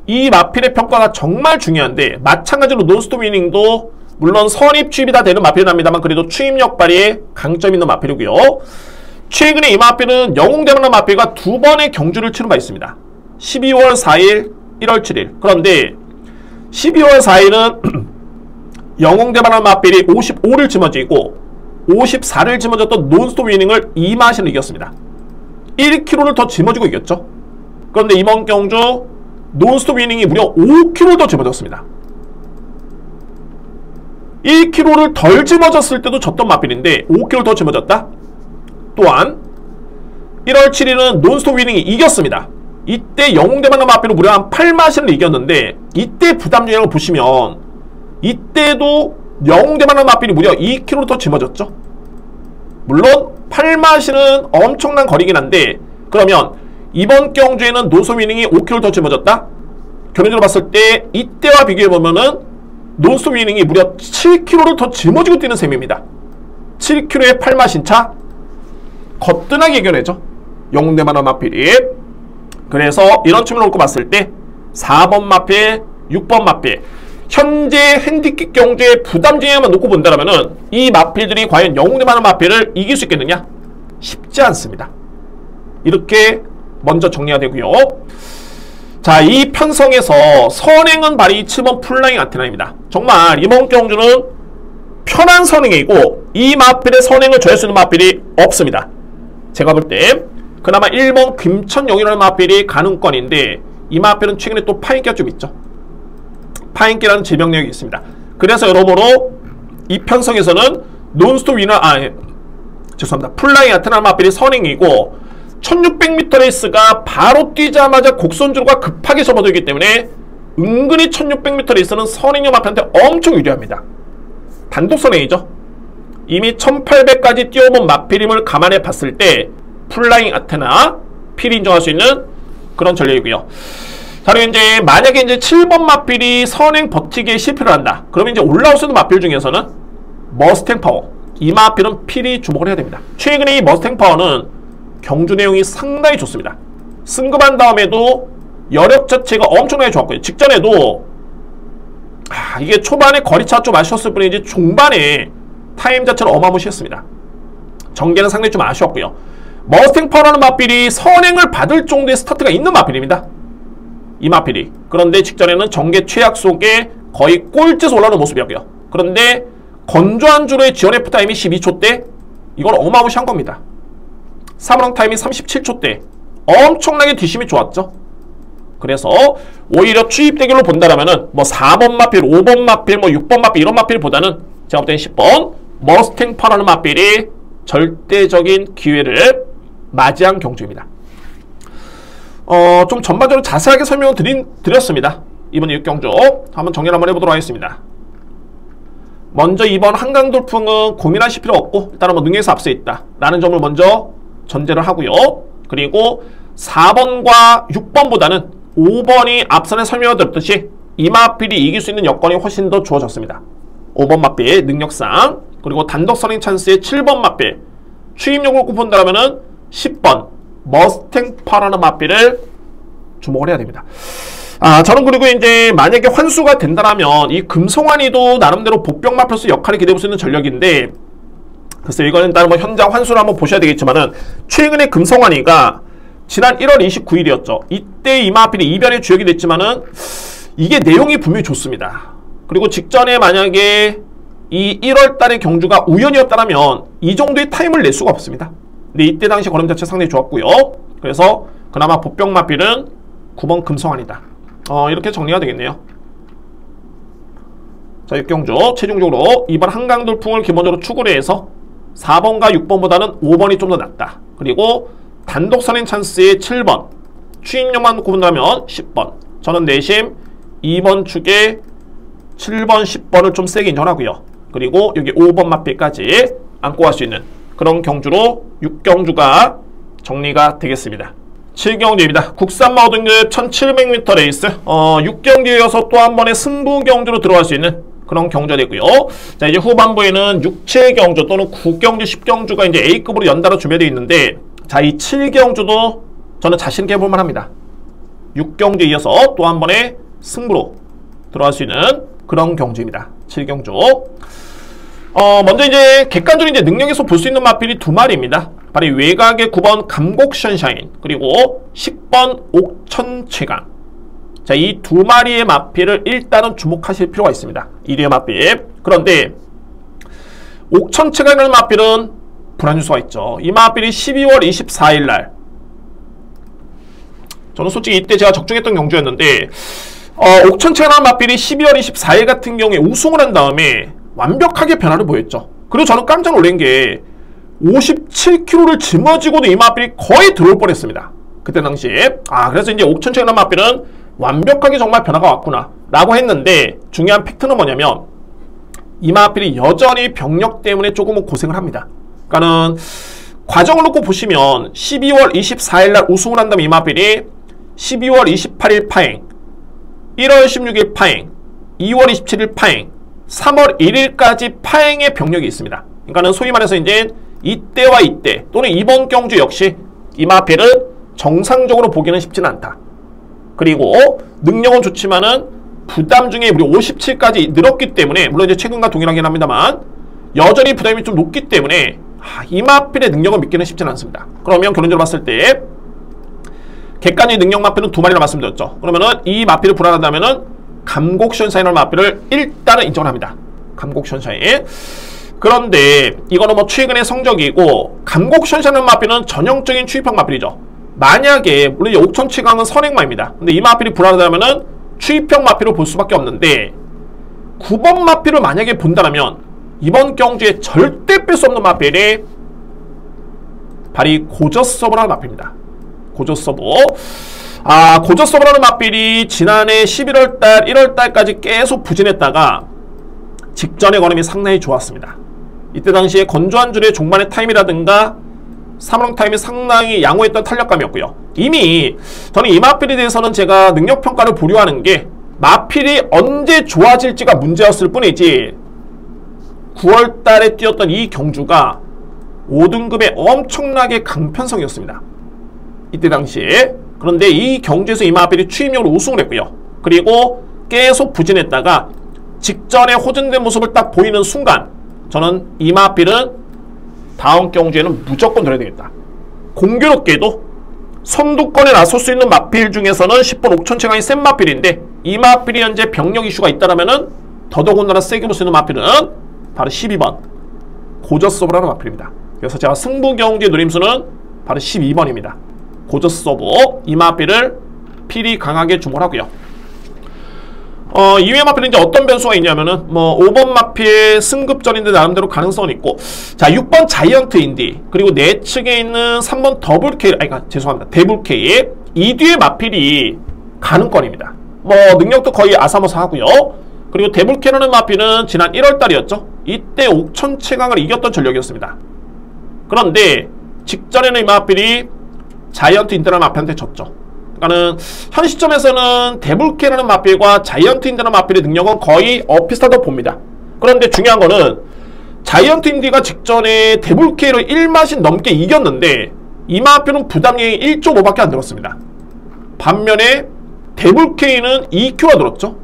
이 마필의 평가가 정말 중요한데, 마찬가지로 논스톱 위닝도 물론 선입 추입이 다 되는 마필은 합니다만 그래도 추임력 발휘에 강점 있는 마필이고요. 최근에 이 마필은 영웅 대만한 마필과 2번의 경주를 치른 바 있습니다. 12월 4일, 1월 7일. 그런데 12월 4일은 영웅 대만한 마필이 55를 짊어지고 54를 짊어졌던 논스톱 위닝을 2마신을 이겼습니다. 1kg를 더 짊어지고 이겼죠. 그런데 이번 경주 논스톱 위닝이 무려 5kg를 더 짊어졌습니다. 1kg를 덜 짊어졌을 때도 졌던 마필인데 5kg를 더 짊어졌다? 또한 1월 7일은 논스톱 위닝이 이겼습니다. 이때 영웅 대만한 마필로 무려 한 8마신을 이겼는데, 이때 부담력을 보시면 이때도 영웅 대만한 마필이 무려 2kg를 더 짊어졌죠. 물론 8마신은 엄청난 거리긴 한데, 그러면 이번 경주에는 논스톱 위닝이 5kg를 더 짊어졌다? 결론적으로 봤을 때 이때와 비교해보면은 논스톱 위닝이 무려 7kg를 더 짊어지고 뛰는 셈입니다. 7kg의 8마신 차 거뜬하게 이겨내죠, 영웅 대만한 마필이. 그래서 이런 측면을 놓고 봤을 때 4번 마필, 6번 마필, 현재 핸디캡 경주의 부담 중에만 놓고 본다면은 이 마필들이 과연 영웅 대만한 마필을 이길 수 있겠느냐? 쉽지 않습니다. 이렇게 먼저 정리가 되고요. 자, 이 편성에서 선행은 바로 7번 풀라잉 아테나입니다. 정말 이번 경주는 편한 선행이고 이 마필의 선행을 저할 수 있는 마필이 없습니다. 제가 볼 때 그나마 1번 김천용이라는 마필이 가능권인데, 이 마필은 최근에 또 파인기가 좀 있죠. 파인기라는 질병력이 있습니다. 그래서 여러모로 이 편성에서는 논스톱 위너, 죄송합니다. 풀라잉 아테나 마필이 선행이고 1600m 레이스가 바로 뛰자마자 곡선주로가 급하게 접어들기 때문에 은근히 1600m 레이스는 선행형 마필한테 엄청 유리합니다. 단독 선행이죠. 이미 1800까지 뛰어본 마필임을 감안해 봤을 때 풀라잉 아테나 필이 인정할 수 있는 그런 전략이고요. 자, 그리고 이제 만약에 이제 7번 마필이 선행 버티기에 실패를 한다. 그러면 이제 올라올 수 있는 마필 중에서는 머스탱 파워, 이 마필은 필히 주목을 해야 됩니다. 최근에 이 머스탱 파워는 경주 내용이 상당히 좋습니다. 승급한 다음에도 여력 자체가 엄청나게 좋았고요. 직전에도 이게 초반에 거리차 좀 아쉬웠을 뿐이지 중반에 타임 자체는 어마무시했습니다. 전개는 상당히 좀 아쉬웠고요. 머스탱 파워라는 마필이 선행을 받을 정도의 스타트가 있는 마필입니다. 이 마필이. 그런데 직전에는 전개 최악 속에 거의 꼴찌에서 올라오는 모습이었고요. 그런데 건조한 주로의 지원 F타임이 12초대, 이건 어마무시한 겁니다. 사무랑 타임이 37초대, 엄청나게 뒷심이 좋았죠. 그래서 오히려 추입 대결로 본다라면은 뭐 4번 마필, 5번 마필, 뭐 6번 마필 이런 마필보다는 제가 볼 때는 10번 머스탱 파라는 마필이 절대적인 기회를 맞이한 경주입니다. 좀 전반적으로 자세하게 설명을 드렸습니다. 이번 6경주 한번 정리를 한번 해보도록 하겠습니다. 먼저 이번 한강돌풍은 고민하실 필요 없고 일단은 뭐 능력에서 앞서 있다 라는 점을 먼저 전제를 하고요. 그리고 4번과 6번보다는 5번이 앞선에 설명을 드렸듯이 이 마필이 이길 수 있는 여건이 훨씬 더 주어졌습니다. 5번 마필 능력상, 그리고 단독 선행 찬스의 7번 마필, 추임력을 꼽는다면은 10번 머스탱 파라는 마필을 주목을 해야 됩니다. 저는 그리고 이제 만약에 환수가 된다면 이 금송환이도 나름대로 복병 마필로서 역할을 기대할 수 있는 전력인데, 글쎄 이거는 따로 뭐 현장 환수를 한번 보셔야 되겠지만은 최근에 금송환이가 지난 1월 29일이었죠. 이때 이 마필이 이변의 주역이 됐지만은 이게 내용이 분명히 좋습니다. 그리고 직전에 만약에 이 1월달의 경주가 우연이었다면 이 정도의 타임을 낼 수가 없습니다. 근데 이때 당시 걸음 자체 상당히 좋았고요. 그래서 그나마 복병 마필은 9번 금성환이다. 이렇게 정리가 되겠네요. 자, 6경주 최종적으로 이번 한강돌풍을 기본적으로 추구를 해서 4번과 6번보다는 5번이 좀 더 낫다. 그리고 단독 선행 찬스의 7번, 추인력만 구분하면 10번. 저는 내심 2번 축에 7번, 10번을 좀 세게 인정하고요. 그리고 여기 5번 마필까지 안고 갈 수 있는 그런 경주로 6경주가 정리가 되겠습니다. 7경주입니다. 국산마호 등급 1700m 레이스 6경기에 또 한 번의 승부 경주로 들어갈 수 있는 그런 경주가 되고요. 자, 이제 후반부에는 6, 7경주 또는 9경주, 10경주가 이제 A급으로 연달아 준비되어 있는데, 자, 이 7경주도 저는 자신있게 해볼만 합니다. 6경주에 이어서 또 한 번의 승부로 들어갈 수 있는 그런 경주입니다. 7경주. 먼저 이제 객관적인 이제 능력에서 볼 수 있는 마필이 두 마리입니다. 바로 외곽의 9번 감곡 션샤인, 그리고 10번 옥천최강. 자, 이 두 마리의 마필을 일단은 주목하실 필요가 있습니다. 1위의 마필. 그런데 옥천최강이라는 마필은 불안 요소가 있죠. 이 마필이 12월 24일 날, 저는 솔직히 이때 제가 적중했던 경주였는데, 옥천최강이라는 마필이 12월 24일 같은 경우에 우승을 한 다음에 완벽하게 변화를 보였죠. 그리고 저는 깜짝 놀란 게 57kg를 짊어지고도 이 마필이 거의 들어올 뻔했습니다. 그때 당시에. 그래서 이제 옥천최강이라는 마필은 완벽하게 정말 변화가 왔구나 라고 했는데, 중요한 팩트는 뭐냐면 이 마필이 여전히 병력 때문에 조금은 고생을 합니다. 그러니까는 과정을 놓고 보시면 12월 24일 날 우승을 한 다음에 이 마필이 12월 28일 파행, 1월 16일 파행, 2월 27일 파행, 3월 1일까지 파행의 병력이 있습니다. 그러니까는 소위 말해서 이제 이때와 이때 또는 이번 경주 역시 이 마필을 정상적으로 보기는 쉽지는 않다. 그리고 능력은 좋지만은 부담 중에 우리 57까지 늘었기 때문에, 물론 이제 최근과 동일하긴 합니다만 여전히 부담이 좀 높기 때문에 이 마필의 능력을 믿기는 쉽지는 않습니다. 그러면 결론적으로 봤을 때 객관의 능력 마필은 두 마리라 말씀드렸죠. 그러면은 이 마필을 불안하다면은 감곡션샤인이라는 마필을 일단은 인정을 합니다. 감곡션샤인. 그런데 이거는 뭐 최근의 성적이고, 감곡션샤인 마필은 전형적인 추입형 마필이죠. 만약에 물론 옥천최강은 선행마입니다. 근데 이 마필이 불안하다면은 추입형 마필을 볼 수밖에 없는데, 9번 마필을 만약에 본다면 이번 경주에 절대 뺄 수 없는 마필이 바로 이 고저서브라는 마필입니다. 고저서브. 고저서브라는 마필이 지난해 11월달, 1월달까지 계속 부진했다가 직전의 걸음이 상당히 좋았습니다. 이때 당시에 건조한 줄의 종반의 타임이라든가 사무랑 타임이 상당히 양호했던 탄력감이었고요. 이미 저는 이 마필에 대해서는 제가 능력평가를 보류하는 게 마필이 언제 좋아질지가 문제였을 뿐이지 9월달에 뛰었던 이 경주가 5등급의 엄청나게 강편성이었습니다. 이때 당시에. 그런데 이 경주에서 이 마필이 추임력으로 우승을 했고요. 그리고 계속 부진했다가 직전에 호전된 모습을 딱 보이는 순간 저는 이 마필은 다음 경주에는 무조건 들어야 되겠다. 공교롭게도 선두권에 나설 수 있는 마필 중에서는 10번 옥천체강이 센 마필인데 이 마필이 현재 병력 이슈가 있다라면은 더더군다나 세게 볼 수 있는 마필은 바로 12번 고저서브라는 마필입니다. 그래서 제가 승부 경주의 노림수는 바로 12번입니다. 고저서브 이 마필을 필히 강하게 주목하고요. 이외의 마필은 이제 어떤 변수가 있냐면은 5번 마필 승급전인데 나름대로 가능성은 있고, 자 6번 자이언트 인디 그리고 내측에 있는 3번 더블 K 죄송합니다 데블 K 이 뒤에 마필이 가능권입니다. 능력도 거의 아사모사하고요. 그리고 데블 K라는 마필은 지난 1월달이었죠. 이때 옥천 최강을 이겼던 전력이었습니다. 그런데 직전에는 이 마필이 자이언트 인디라는 마필한테 졌죠. 그러니까는 현 시점에서는 데블케라는 마필과 자이언트 인디라는 마필의 능력은 거의 비슷하다고 봅니다. 그런데 중요한 거는 자이언트 인디가 직전에 데블케를 1마신 넘게 이겼는데 이 마필은 부담량이 1.5밖에 안 들었습니다. 반면에 데블케는 2Q가 늘었죠.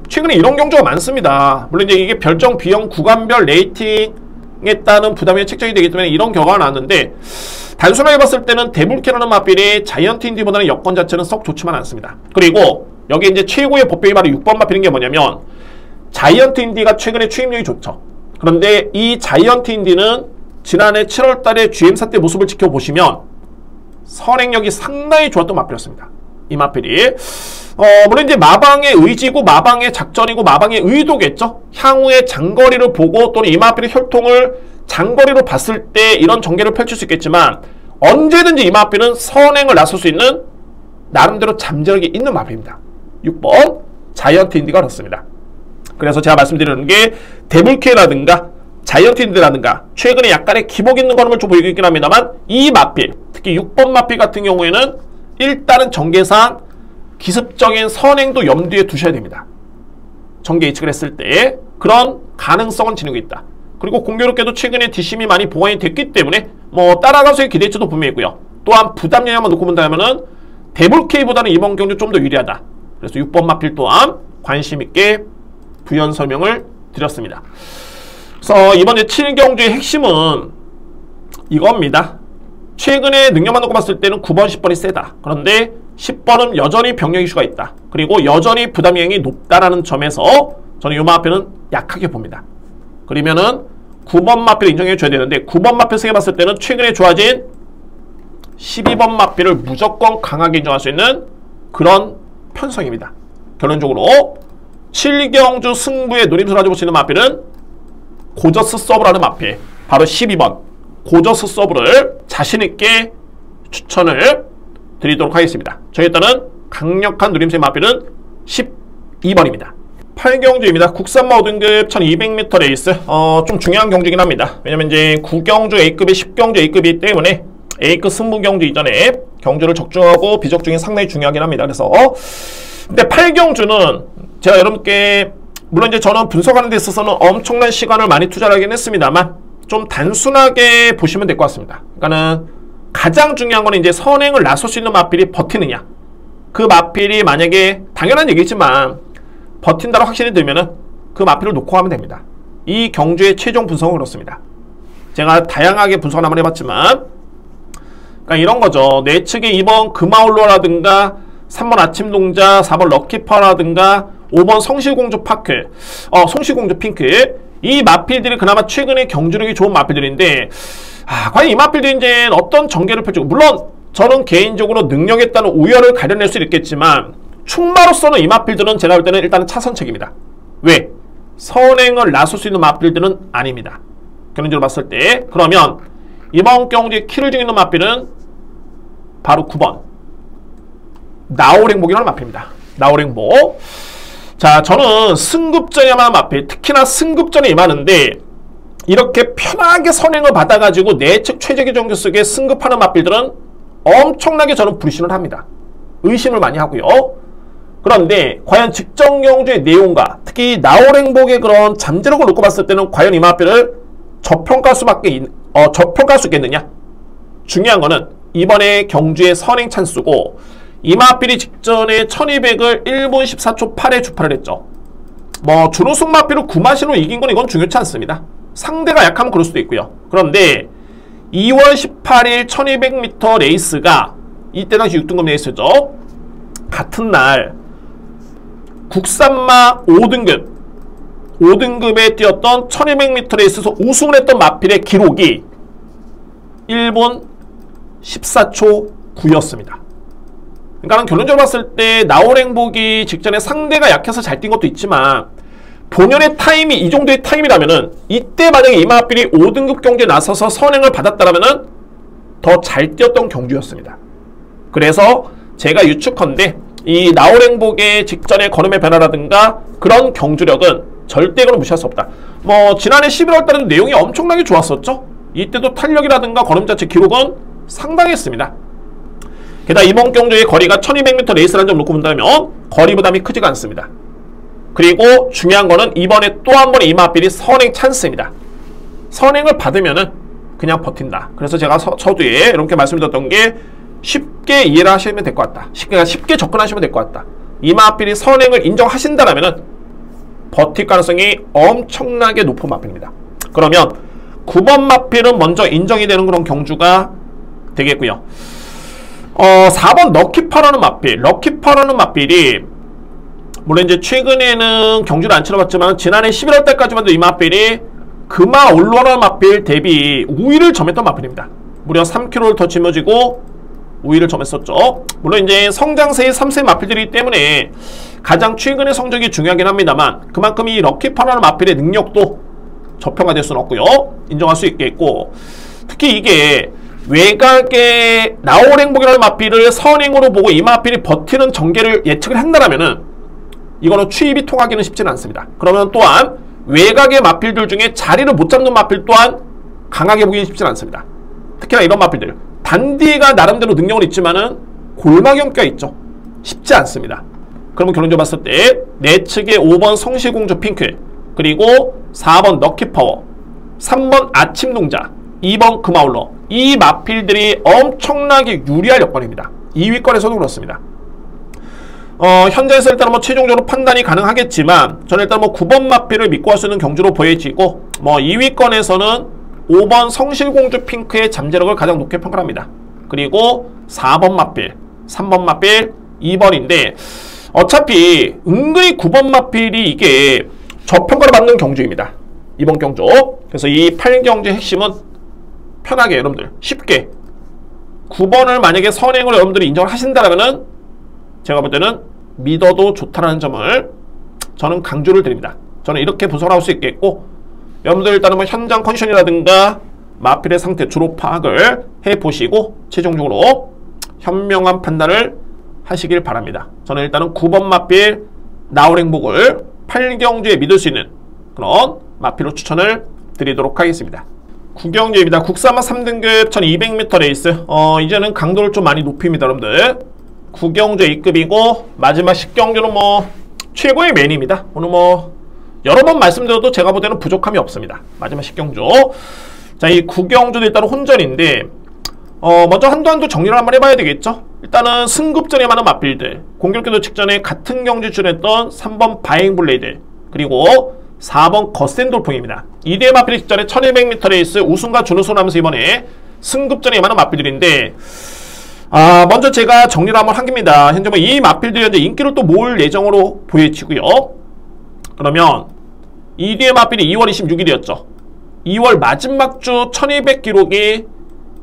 최근에 이런 경주가 많습니다. 물론 이제 이게 별정 비용 구간별 레이팅에 따른 부담이 책정이 되기 때문에 이런 결과가 나왔는데, 단순하게 봤을 때는 데블케라는 마필이 자이언트 인디보다는 여건 자체는 썩 좋지만 않습니다. 그리고 여기 이제 최고의 법벽이 바로 6번 마필인 게 뭐냐면, 자이언트 인디가 최근에 추임력이 좋죠. 그런데 이 자이언트 인디는 지난해 7월달에 GM사 때 모습을 지켜보시면 선행력이 상당히 좋았던 마필이었습니다. 이 마필이 물론 이제 마방의 의지고 마방의 작전이고 마방의 의도겠죠. 향후의 장거리를 보고 또는 이 마필의 혈통을 장거리로 봤을 때 이런 전개를 펼칠 수 있겠지만, 언제든지 이 마필은 선행을 나설 수 있는 나름대로 잠재력이 있는 마필입니다. 6번 자이언트 인디가 그렇습니다. 그래서 제가 말씀드리는 게 데블케라든가 자이언트 인디라든가 최근에 약간의 기복 있는 걸음을 좀 보이고 있긴 합니다만, 이 마필, 특히 6번 마필 같은 경우에는 일단은 전개상 기습적인 선행도 염두에 두셔야 됩니다. 전개 예측을 했을 때 그런 가능성은 지니고 있다. 그리고 공교롭게도 최근에 뒷심이 많이 보완이 됐기 때문에 따라가서의 기대치도 분명히 있고요. 또한 부담 영향만 놓고 본다면은 데블K보다는 이번 경주 좀 더 유리하다. 그래서 6번 마필 또한 관심 있게 부연 설명을 드렸습니다. 그래서 이번 7경주의 핵심은 이겁니다. 최근에 능력만 놓고 봤을 때는 9번, 10번이 세다. 그런데 10번은 여전히 병력 이슈가 있다. 그리고 여전히 부담 영향이 높다라는 점에서 저는 이 마필은 약하게 봅니다. 그러면은 9번 마필을 인정해 줘야 되는데, 9번 마필 세게 봤을 때는 최근에 좋아진 12번 마필을 무조건 강하게 인정할 수 있는 그런 편성입니다. 결론적으로 7경주 승부의 노림수를 가지고 볼 수 있는 마필은 고저스 서브라는 마필, 바로 12번 고저스 서브를 자신있게 추천을 드리도록 하겠습니다. 저에 따른 강력한 노림수의 마필은 12번입니다. 8경주입니다. 국산마 5등급 1200m 레이스. 좀 중요한 경주이긴 합니다. 왜냐면 이제 9경주 A급이 10경주 A급이기 때문에 A급 승부 경주 이전에 경주를 적중하고 비적중이 상당히 중요하긴 합니다. 그래서 근데 8경주는 제가 여러분께 물론 이제 저는 분석하는 데 있어서는 엄청난 시간을 많이 투자를 하긴 했습니다만, 좀 단순하게 보시면 될 것 같습니다. 그러니까는 가장 중요한 거는 이제 선행을 나설 수 있는 마필이 버티느냐. 그 마필이 만약에 당연한 얘기지만 버틴다고 확신이 들면은 그 마필을 놓고 하면 됩니다. 이 경주의 최종 분석은 그렇습니다. 제가 다양하게 분석을 한번 해봤지만, 그러니까 이런 거죠. 내측에 2번 금아울로라든가 3번 아침동자, 4번 럭키파라든가 5번 성실공주 파크, 성실공주 핑크, 이 마필들이 그나마 최근에 경주력이 좋은 마필들인데, 과연 이 마필들이 이제 어떤 전개를 펼치고, 물론 저는 개인적으로 능력에 따른 우열을 가려낼 수 있겠지만 충마로서는 이 마필들은 제가 볼 때는 일단은 차선책입니다. 왜? 선행을 나설 수 있는 마필들은 아닙니다. 결론적으로 봤을 때. 그러면 이번 경주에 키를 중있는 마필은 바로 9번 나홀행복이라는 마필입니다. 나홀행복. 자, 저는 승급전에만 마필, 특히나 승급전에 임하는데 이렇게 편하게 선행을 받아가지고 내측 최적의 정규 속에 승급하는 마필들은 엄청나게 저는 불신을 합니다. 의심을 많이 하고요. 그런데 과연 직전 경주의 내용과 특히 나홀행복의 그런 잠재력을 놓고 봤을 때는 과연 이 마필을 저평가할 수 있겠느냐? 중요한 거는 이번에 경주의 선행 찬스고, 이 마필이 직전에 1200을 1분 14초 8에 주파를 했죠. 뭐 준우승 마필을 9마신으로 이긴 건 이건 중요치 않습니다. 상대가 약하면 그럴 수도 있고요. 그런데 2월 18일 1200m 레이스가 이때 당시 6등급 레이스죠. 같은 날 국산마 5등급에 뛰었던 1200m 레이스에서 우승을 했던 마필의 기록이 1분 14초 9였습니다. 그러니까 결론적으로 봤을 때 나홀행복이 직전에 상대가 약해서 잘 뛴 것도 있지만 본연의 타임이 이 정도의 타임이라면은 이때 만약에 이 마필이 5등급 경주에 나서서 선행을 받았다라면은 더 잘 뛰었던 경주였습니다. 그래서 제가 유축컨대 이 나홀행복의 직전의 걸음의 변화라든가 그런 경주력은 절대 이거는 무시할 수 없다. 뭐 지난해 11월 달에도 내용이 엄청나게 좋았었죠. 이때도 탄력이라든가 걸음 자체 기록은 상당했습니다. 게다가 이번 경주의 거리가 1200m 레이스라는 점 놓고 본다면 거리 부담이 크지가 않습니다. 그리고 중요한 거는 이번에 또 한 번 이 마필이 선행 찬스입니다. 선행을 받으면은 그냥 버틴다. 그래서 제가 서두에 이렇게 말씀드렸던 게 쉽게 이해를 하시면 될 것 같다. 쉽게 접근하시면 될 것 같다. 이 마필이 선행을 인정하신다라면은 버틸 가능성이 엄청나게 높은 마필입니다. 그러면 9번 마필은 먼저 인정이 되는 그런 경주가 되겠고요. 4번 럭키파라는 마필. 럭키파라는 마필이 물론 이제 최근에는 경주를 안 치러봤지만 지난해 11월 달까지만 해도 이 마필이 금화 올로라는 마필 대비 우위를 점했던 마필입니다. 무려 3kg를 더 짊어지고 우위를 점했었죠. 물론 이제 성장세의 3세 마필들이기 때문에 가장 최근의 성적이 중요하긴 합니다만 그만큼 이 럭키파라는 마필의 능력도 저평가될 수는 없고요. 인정할 수 있겠고 특히 이게 외곽의 나홀행복이라는 마필을 선행으로 보고 이 마필이 버티는 전개를 예측을 한다라면은 이거는 추입이 통하기는 쉽지는 않습니다. 그러면 또한 외곽의 마필들 중에 자리를 못 잡는 마필 또한 강하게 보기는 쉽지는 않습니다. 특히나 이런 마필들 단디가 나름대로 능력은 있지만은 골마경기가 있죠. 쉽지 않습니다. 그러면 결론적으로 봤을 때 내 측의 5번 성실공주 핑크 그리고 4번 럭키파워 3번 아침농자 2번 금아울러 이 마필들이 엄청나게 유리할 여건입니다. 2위권에서도 그렇습니다. 현재에서 일단 뭐 최종적으로 판단이 가능하겠지만 저는 일단 뭐 9번 마필을 믿고 할 수 있는 경주로 보여지고 뭐 2위권에서는 5번 성실공주 핑크의 잠재력을 가장 높게 평가를 합니다. 그리고 4번 마필, 3번 마필, 2번인데 어차피 은근히 9번 마필이 이게 저평가를 받는 경주입니다. 이번 경주. 그래서 이 8경주의 핵심은 편하게 여러분들 쉽게 9번을 만약에 선행으로 여러분들이 인정을 하신다라면은 제가 볼 때는 믿어도 좋다는 점을 저는 강조를 드립니다. 저는 이렇게 분석을 할 수 있겠고 여러분들 일단은 뭐 현장 컨디션이라든가 마필의 상태 주로 파악을 해보시고 최종적으로 현명한 판단을 하시길 바랍니다. 저는 일단은 9번 마필 나홀행복을 8경주에 믿을 수 있는 그런 마필로 추천을 드리도록 하겠습니다. 9경주입니다. 국산마 3등급 1200m 레이스 이제는 강도를 좀 많이 높입니다. 여러분들 9경주 A급이고 마지막 10경주는 뭐 최고의 맨입니다. 오늘 뭐 여러 번 말씀드려도 제가 볼 때는 부족함이 없습니다. 마지막 10경주. 자, 이 9경주도 일단은 혼전인데 먼저 한도 정리를 한번 해봐야 되겠죠. 일단은 승급전에 많은 마필들 공격기도 직전에 같은 경주 출연했던 3번 바잉블레이드 그리고 4번 거센돌풍입니다. 이대 마필이 직전에 1200m 레이스 우승과 준우승을 하면서 이번에 승급전에 많은 마필들인데 먼저 제가 정리를 한번 하깁니다. 현재 뭐 이 마필들이 현재 인기를 또 모을 예정으로 보여지고요. 그러면 이 뒤에 마필이 2월 26일이었죠. 2월 마지막 주 1200 기록이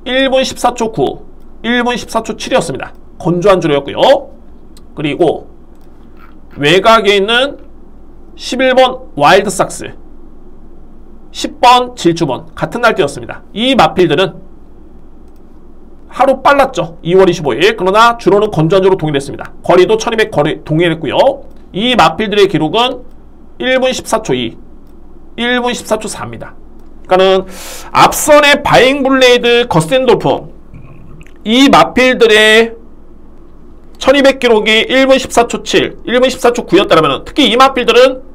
1분 14초 9, 1분 14초 7이었습니다. 건조한 주로였고요. 그리고 외곽에 있는 11번 와일드삭스, 10번 질주번 같은 날 뛰었습니다. 이 마필들은 하루 빨랐죠. 2월 25일. 그러나 주로는 건조한 주로 동일했습니다. 거리도 1200 거리 동일했고요. 이 마필들의 기록은 1분 14초 2, 1분 14초 4입니다. 그러니까는 앞선의 바잉블레이드, 거센돌프 이 마필들의 1200 기록이 1분 14초 7, 1분 14초 9였다면 특히 이 마필들은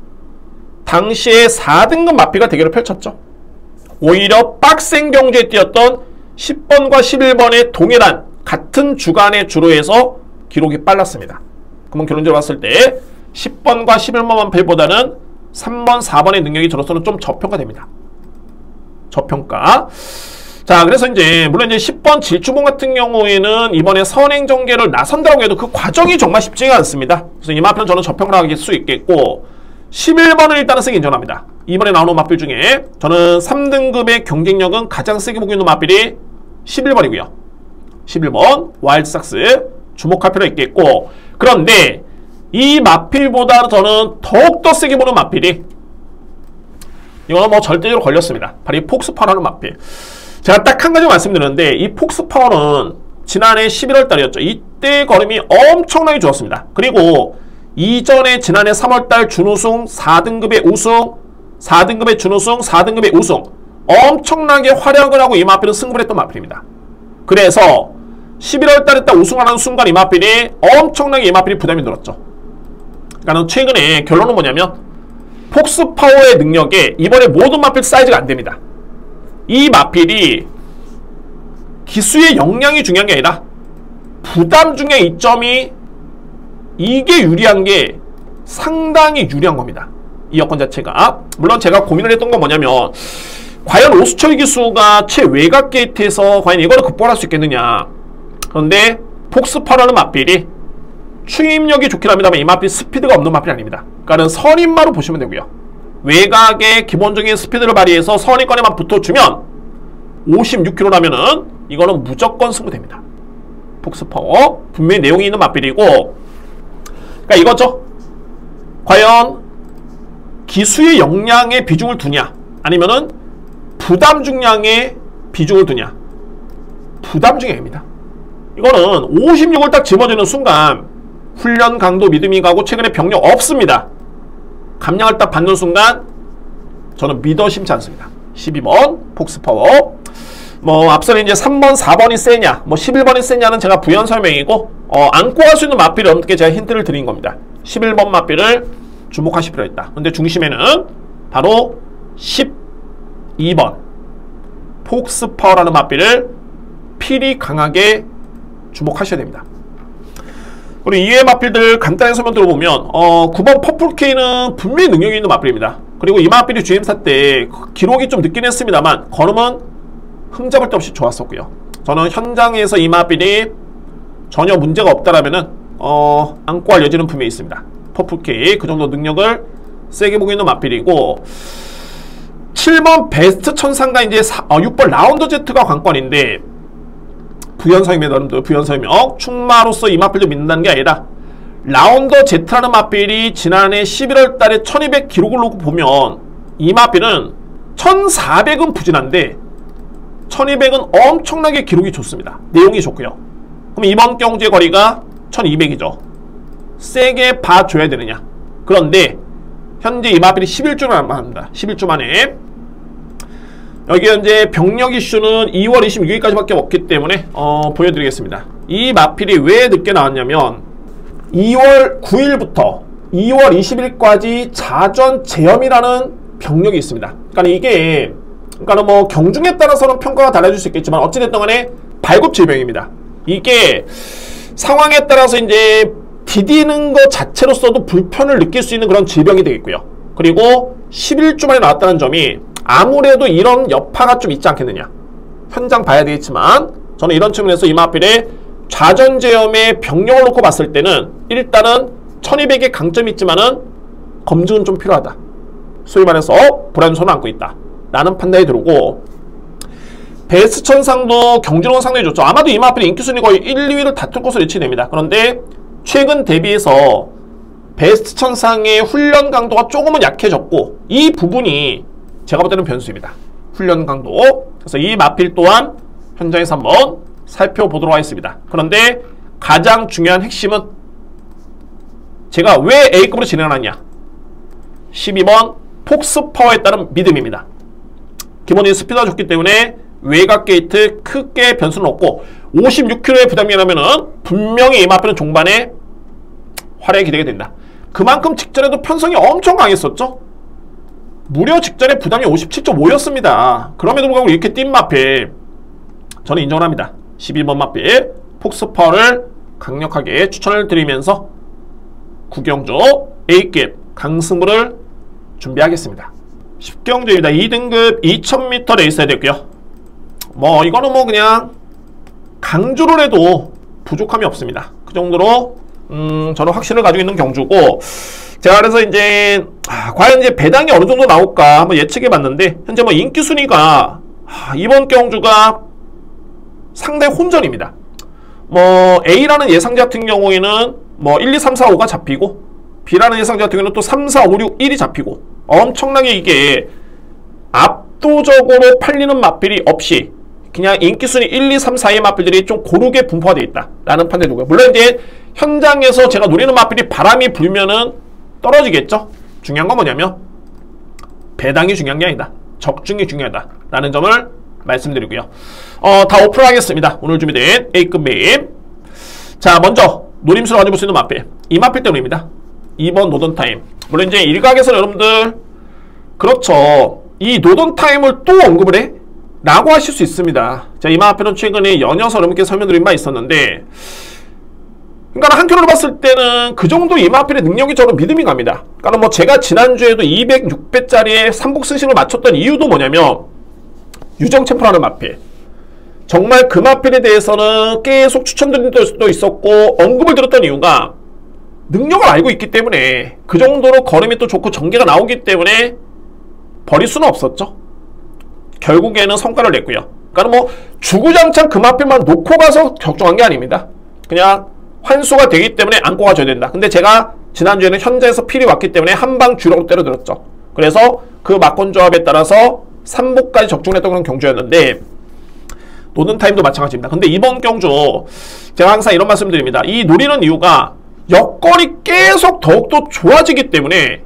당시에 4등급 마필과 대결을 펼쳤죠. 오히려 빡센 경주에 뛰었던 10번과 11번의 동일한 같은 주간의 주로에서 기록이 빨랐습니다. 그러면 결론적으로 봤을 때 10번과 11번 마필보다는 3번, 4번의 능력이 저로서는 좀 저평가됩니다. 저평가. 자, 그래서 이제 물론 이제 10번 질주봉 같은 경우에는 이번에 선행전개를 나선다고 해도 그 과정이 정말 쉽지가 않습니다. 그래서 이마필은 저는 저평가할 수 있겠고 11번을 일단은 세게 인정합니다. 이번에 나오는 마필 중에 저는 3등급의 경쟁력은 가장 세게 보고 있는 마필이 11번이고요. 11번 와일드삭스 주목할 필요가 있겠고, 그런데 이 마필보다 저는 더욱더 세게 보는 마필이, 이거는 뭐 절대적으로 걸렸습니다. 바로 이 폭스파워라는 마필. 제가 딱 한 가지 말씀드렸는데 이 폭스파워는 지난해 11월 달이었죠. 이때 걸음이 엄청나게 좋았습니다. 그리고 이전에 지난해 3월달 준우승, 4등급의 우승, 4등급의 준우승, 4등급의 우승, 엄청나게 활약을 하고 이 마필은 승부를 했던 마필입니다. 그래서 11월달에 딱 우승하는 순간 이 마필이 엄청나게 이 마필이 부담이 늘었죠. 그러니까 최근에 결론은 뭐냐면 폭스파워의 능력에 이번에 모든 마필 사이즈가 안 됩니다. 이 마필이 기수의 역량이 중요한 게 아니라 부담 중에 이점이, 이게 유리한 게 상당히 유리한 겁니다. 이 여건 자체가. 물론 제가 고민을 했던 건 뭐냐면 과연 오수철 기수가 최외곽 게이트에서 과연 이거를 극복할 수 있겠느냐. 그런데 폭스파워라는 마필이 추임력이 좋긴 합니다만 이 마필 스피드가 없는 마필이 아닙니다. 그러니까 선임마로 보시면 되고요. 외곽의 기본적인 스피드를 발휘해서 선임권에만 붙어주면 56km라면은 이거는 무조건 승부됩니다. 폭스파워 분명히 내용이 있는 마필이고, 그러니까 이거죠. 과연 기수의 역량에 비중을 두냐 아니면은 부담 중량에 비중을 두냐. 부담 중량입니다. 이거는 56을 딱 집어주는 순간 훈련 강도 믿음이 가고 최근에 병력 없습니다. 감량을 딱 받는 순간 저는 믿어 심지 않습니다. 12번 폭스파워. 뭐 앞서는 이제 3번, 4번이 세냐, 뭐 11번이 세냐는 제가 부연 설명이고, 안고 할 수 있는 마필을 어떻게 제가 힌트를 드린 겁니다. 11번 마필을 주목하실 필요가 있다. 근데 중심에는 바로 12번 폭스파워라는 마필을 필히 강하게 주목하셔야 됩니다. 그리고 이외의 마필들 간단히 설명 들어보면 9번 퍼플K는 분명히 능력이 있는 마필입니다. 그리고 이 마필이 GM사 때 기록이 좀 늦긴 했습니다만 걸음은 흠잡을 데 없이 좋았었고요. 저는 현장에서 이 마필이 전혀 문제가 없다라면은 안고 할 여지는 분명히 있습니다. 퍼플K 그 정도 능력을 세게 보고 있는 마필이고, 7번 베스트 천상가 이제 6번 라운더 Z가 관건인데, 부연설명입니다. 여러분들 부연설명. 충마로서 이 마필도 믿는다는 게 아니라 라운더 Z라는 마필이 지난해 11월 달에 1200 기록을 놓고 보면 이 마필은 1400은 부진한데 1200은 엄청나게 기록이 좋습니다. 내용이 좋고요. 그럼 이번 경주의 거리가 1200이죠. 세게 봐줘야 되느냐. 그런데 현재 이 마필이 11주만 합니다. 11주 만에. 여기 현재 병력 이슈는 2월 26일까지밖에 없기 때문에 보여드리겠습니다. 이 마필이 왜 늦게 나왔냐면 2월 9일부터 2월 20일까지 자전 제염이라는 병력이 있습니다. 그러니까 이게 뭐 경중에 따라서는 평가가 달라질 수 있겠지만 어찌됐든 간에 발굽 질병입니다. 이게 상황에 따라서 이제 디디는 것 자체로서도 불편을 느낄 수 있는 그런 질병이 되겠고요. 그리고 11주 만에 나왔다는 점이 아무래도 이런 여파가 좀 있지 않겠느냐. 현장 봐야 되겠지만 저는 이런 측면에서 이 마필의 좌전제염의 병력을 놓고 봤을 때는 일단은 1200의 강점이 있지만은 검증은 좀 필요하다. 소위 말해서 불안한 손을 안고 있다 라는 판단이 들고, 베스트 천상도 경주력은 상당히 좋죠. 아마도 이 마필이 인기순위 거의 1, 2위를 다툴 것으로 예측됩니다. 그런데 최근 대비해서 베스트 천상의 훈련 강도가 조금은 약해졌고, 이 부분이 제가 볼 때는 변수입니다. 훈련 강도. 그래서 이 마필 또한 현장에서 한번 살펴보도록 하겠습니다. 그런데 가장 중요한 핵심은 제가 왜 A급으로 진행하느냐. 12번 폭스파워에 따른 믿음입니다. 기본적인 스피드가 좋기 때문에 외곽 게이트 크게 변수는 없고 56km의 부담이 나면은 분명히 이 마필은 종반에 활약이 기대가 된다. 그만큼 직전에도 편성이 엄청 강했었죠. 무려 직전에 부담이 57.5였습니다. 그럼에도 불구하고 이렇게 뛴 마필 저는 인정을 합니다. 12번 마필 폭스파워를 강력하게 추천을 드리면서 구경조 A급 강승부를 준비하겠습니다. 10경주입니다. 2등급 2000m 레이스해야 되고요. 뭐 이거는 뭐 그냥 강조를 해도 부족함이 없습니다. 그 정도로 저는 확신을 가지고 있는 경주고, 제가 그래서 이제 과연 이제 배당이 어느 정도 나올까 한번 예측해 봤는데, 현재 뭐 인기 순위가 이번 경주가 상당히 혼전입니다. 뭐 A라는 예상자 같은 경우에는 뭐 1, 2, 3, 4, 5가 잡히고, B라는 예상자 같은 경우는 또 3, 4, 5, 6, 1이 잡히고, 엄청나게 이게 압도적으로 팔리는 마필이 없이 그냥 인기순위 1, 2, 3, 4의 마필들이 좀 고르게 분포가 되어 있다 라는 판단이 들고요. 물론 이제 현장에서 제가 노리는 마필이 바람이 불면은 떨어지겠죠. 중요한 건 뭐냐면 배당이 중요한 게 아니다, 적중이 중요하다 라는 점을 말씀드리고요. 다 오픈하겠습니다. 오늘 준비된 A급 매입. 자, 먼저 노림수를 가져볼 수 있는 마필, 이 마필 때문입니다. 2번 노던타임. 물론 이제 일각에서 여러분들 그렇죠, 이 노던타임을 또 언급을 해? 라고 하실 수 있습니다. 자, 이 마필은 최근에 연이어서 여러분께 설명드린 바 있었는데, 그러니까 한편으로 봤을 때는 그 정도 이 마필의 능력이 저는 믿음이 갑니다. 그러니까 뭐 제가 지난주에도 200, 600짜리의 삼복 승신을 맞췄던 이유도 뭐냐면, 유정 챔프라는 마필, 정말 그 마필에 대해서는 계속 추천드린 적도 있었고 언급을 들었던 이유가 능력을 알고 있기 때문에, 그 정도로 걸음이 또 좋고 전개가 나오기 때문에 버릴 수는 없었죠. 결국에는 성과를 냈고요. 그러니까 뭐 주구장창 그 마필만 놓고 가서 결정한 게 아닙니다. 그냥 환수가 되기 때문에 안고 가줘야 된다. 근데 제가 지난주에는 현재에서 필이 왔기 때문에 한방 주력으로 때려들었죠. 그래서 그 막권 조합에 따라서 3복까지 적중했던 그런 경주였는데, 노던타임도 마찬가지입니다. 근데 이번 경주 제가 항상 이런 말씀 드립니다. 이 노리는 이유가 여건이 계속 더욱더 좋아지기 때문에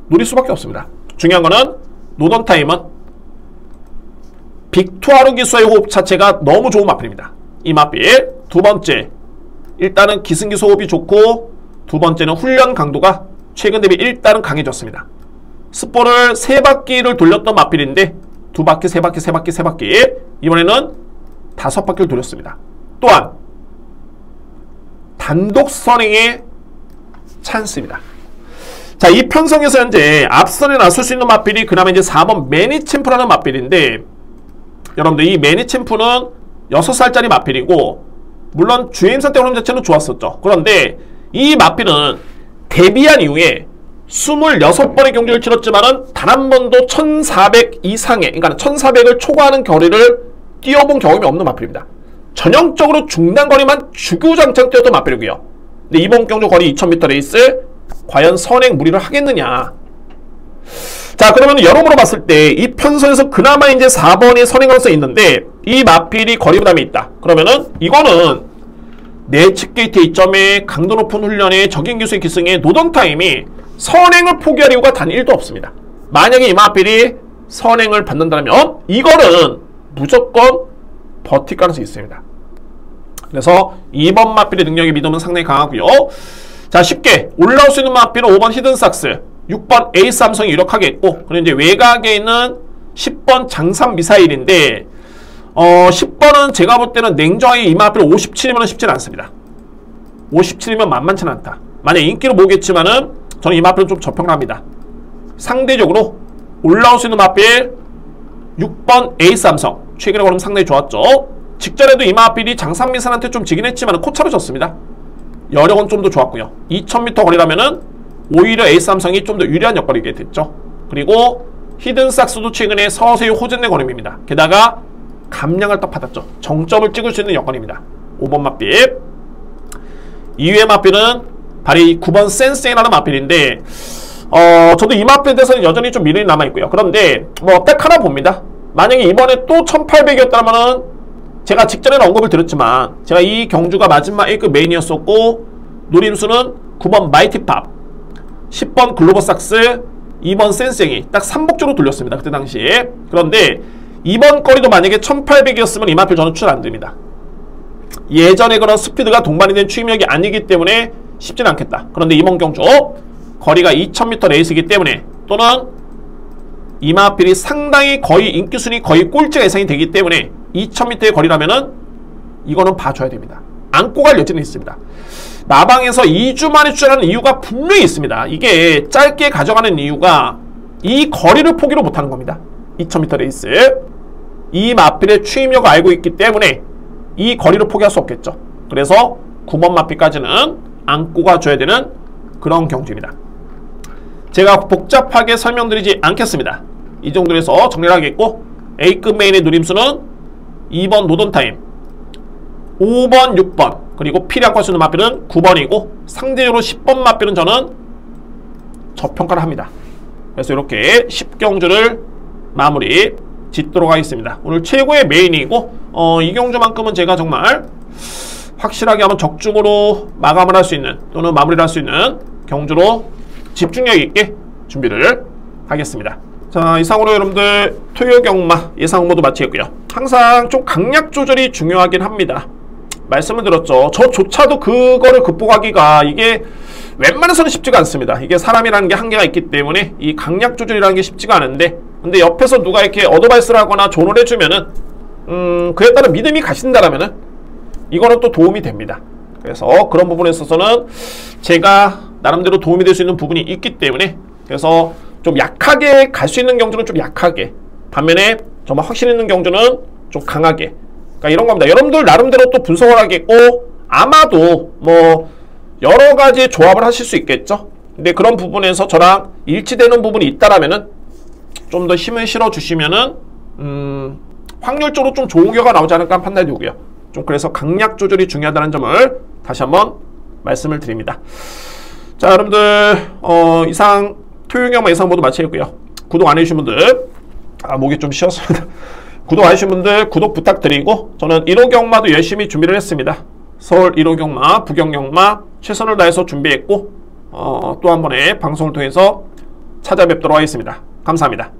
노릴 수밖에 없습니다. 중요한 거는 노던타임은 빅투아르 기수의 호흡 자체가 너무 좋은 마필입니다. 이 마필. 두 번째, 일단은 기승기수 호흡이 좋고, 두 번째는 훈련 강도가 최근 대비 일단은 강해졌습니다. 스포를 3바퀴를 돌렸던 마필인데 2바퀴, 3바퀴, 3바퀴, 3바퀴, 이번에는 5바퀴를 돌렸습니다. 또한 단독 선행의 찬스입니다. 자, 이 편성에서 현재 앞선에 나설 수 있는 마필이 그나마 이제 4번 매니챔프라는 마필인데, 여러분들 이 매니챔프는 6살짜리 마필이고, 물론 주행선 때 흐름 자체는 좋았었죠. 그런데 이 마필은 데뷔한 이후에 26번의 경주를 치렀지만은 단 한 번도 1400 이상의, 그러니까 1400을 초과하는 거리를 뛰어본 경험이 없는 마필입니다. 전형적으로 중단거리만 주구장창 뛰었던 마필이고요. 근데 이번 경주 거리 2000m 레이스 과연 선행 무리를 하겠느냐. 자, 그러면 여러모로 봤을 때 이 편선에서 그나마 이제 4번이 선행 가능성이 있는데, 이 마필이 거리 부담이 있다. 그러면은 이거는 내측 게이트 2점에 강도 높은 훈련에 적인 기수의 기승에 노던타임이 선행을 포기할 이유가 단 1도 없습니다. 만약에 이 마필이 선행을 받는다면 이거는 무조건 버틸 가능성이 있습니다. 그래서 2번 마필의 능력의 믿음은 상당히 강하고요. 자, 쉽게 올라올 수 있는 마필은 5번 히든삭스, 6번 에이스 삼성이 유력하겠고, 그리고 이제 외곽에 있는 10번 장산 미사일인데, 10번은 제가 볼 때는 냉정하게 이 마필 57이면 쉽지는 않습니다. 57이면 만만치는 않다. 만약 인기로 모으겠지만은 저는 이 마필은 좀 저평을 합니다. 상대적으로 올라올 수 있는 마필 6번 에이스 삼성, 최근에 걸음 상당히 좋았죠. 직전에도 이 마필이 장산미산한테 좀 지긴 했지만 코차로 졌습니다. 여력은 좀 더 좋았고요. 2000m 거리라면은 오히려 에이스 삼성이 좀 더 유리한 역할이게 됐죠. 그리고 히든삭스도 최근에 서서히 호전된 걸음입니다. 게다가 감량을 딱 받았죠. 정점을 찍을 수 있는 여건입니다. 5번 마필. 이후의 마필은 바로 이 9번 센세이라는 마필인데, 저도 이 마필에 대해서는 여전히 좀 미련이 남아있고요. 그런데 뭐 딱 하나 봅니다. 만약에 이번에 또 1800이었다면은 제가 직전에는 언급을 드렸지만, 제가 이 경주가 마지막 A급 메인이었었고, 노림수는 9번 마이티팝, 10번 글로버삭스, 2번 센생이 딱 3복조로 돌렸습니다. 그때 당시에. 그런데 이번 거리도 만약에 1800이었으면 이 마필 저는 추천 안됩니다. 예전에 그런 스피드가 동반이 된 추임력이 아니기 때문에 쉽지는 않겠다. 그런데 이번 경주 거리가 2000m 레이스이기 때문에, 또는 이 마필이 상당히 거의 인기순위 거의 꼴찌가 예상이 되기 때문에 2000m의 거리라면은 이거는 봐줘야 됩니다. 안고 갈 여지는 있습니다. 나방에서 2주 만에 출전하는 이유가 분명히 있습니다. 이게 짧게 가져가는 이유가 이 거리를 포기를 못하는 겁니다. 2000m 레이스. 이 마필의 추임력을 알고 있기 때문에 이 거리를 포기할 수 없겠죠. 그래서 9번 마필까지는 안고 가줘야 되는 그런 경주입니다. 제가 복잡하게 설명드리지 않겠습니다. 이 정도로 해서 정리를 하겠고, A급 메인의 누림수는 2번 노던타임, 5번, 6번, 그리고 필히 안고 할 수 있는 마필은 9번이고 상대적으로 10번 마필은 저는 저평가를 합니다. 그래서 이렇게 10경주를 마무리 짓도록 하겠습니다. 오늘 최고의 메인이고 이 경주만큼은 제가 정말 확실하게 한번 적중으로 마감을 할 수 있는, 또는 마무리를 할 수 있는 경주로 집중력 있게 준비를 하겠습니다. 자, 이상으로 여러분들 토요 경마 예상 모두 마치겠고요. 항상 좀 강약 조절이 중요하긴 합니다. 말씀을 드렸죠. 저조차도 그거를 극복하기가 이게 웬만해서는 쉽지가 않습니다. 이게 사람이라는 게 한계가 있기 때문에 이 강약 조절이라는 게 쉽지가 않은데, 근데 옆에서 누가 이렇게 어드바이스를 하거나 조언을 해주면은 그에 따른 믿음이 가신다라면은 이거는 또 도움이 됩니다. 그래서 그런 부분에 있어서는 제가 나름대로 도움이 될 수 있는 부분이 있기 때문에, 그래서 좀 약하게 갈 수 있는 경주는 좀 약하게, 반면에 정말 확신 있는 경주는 좀 강하게, 그러니까 이런 겁니다. 여러분들 나름대로 또 분석을 하겠고, 아마도 뭐 여러 가지 조합을 하실 수 있겠죠. 근데 그런 부분에서 저랑 일치되는 부분이 있다라면은 좀 더 힘을 실어 주시면은 확률적으로 좀 좋은 결과가 나오지 않을까 판단이 되고요. 좀 그래서 강약 조절이 중요하다는 점을 다시 한번 말씀을 드립니다. 자, 여러분들 이상 토요 경마 예상 모두 마치겠고요. 구독 안 해주신 분들, 목이 좀 쉬었습니다. 구독 안 해주신 분들 구독 부탁드리고, 저는 1호 경마도 열심히 준비를 했습니다. 서울 1호 경마, 부경 경마 최선을 다해서 준비했고 또 한 번의 방송을 통해서 찾아뵙도록 하겠습니다. 감사합니다.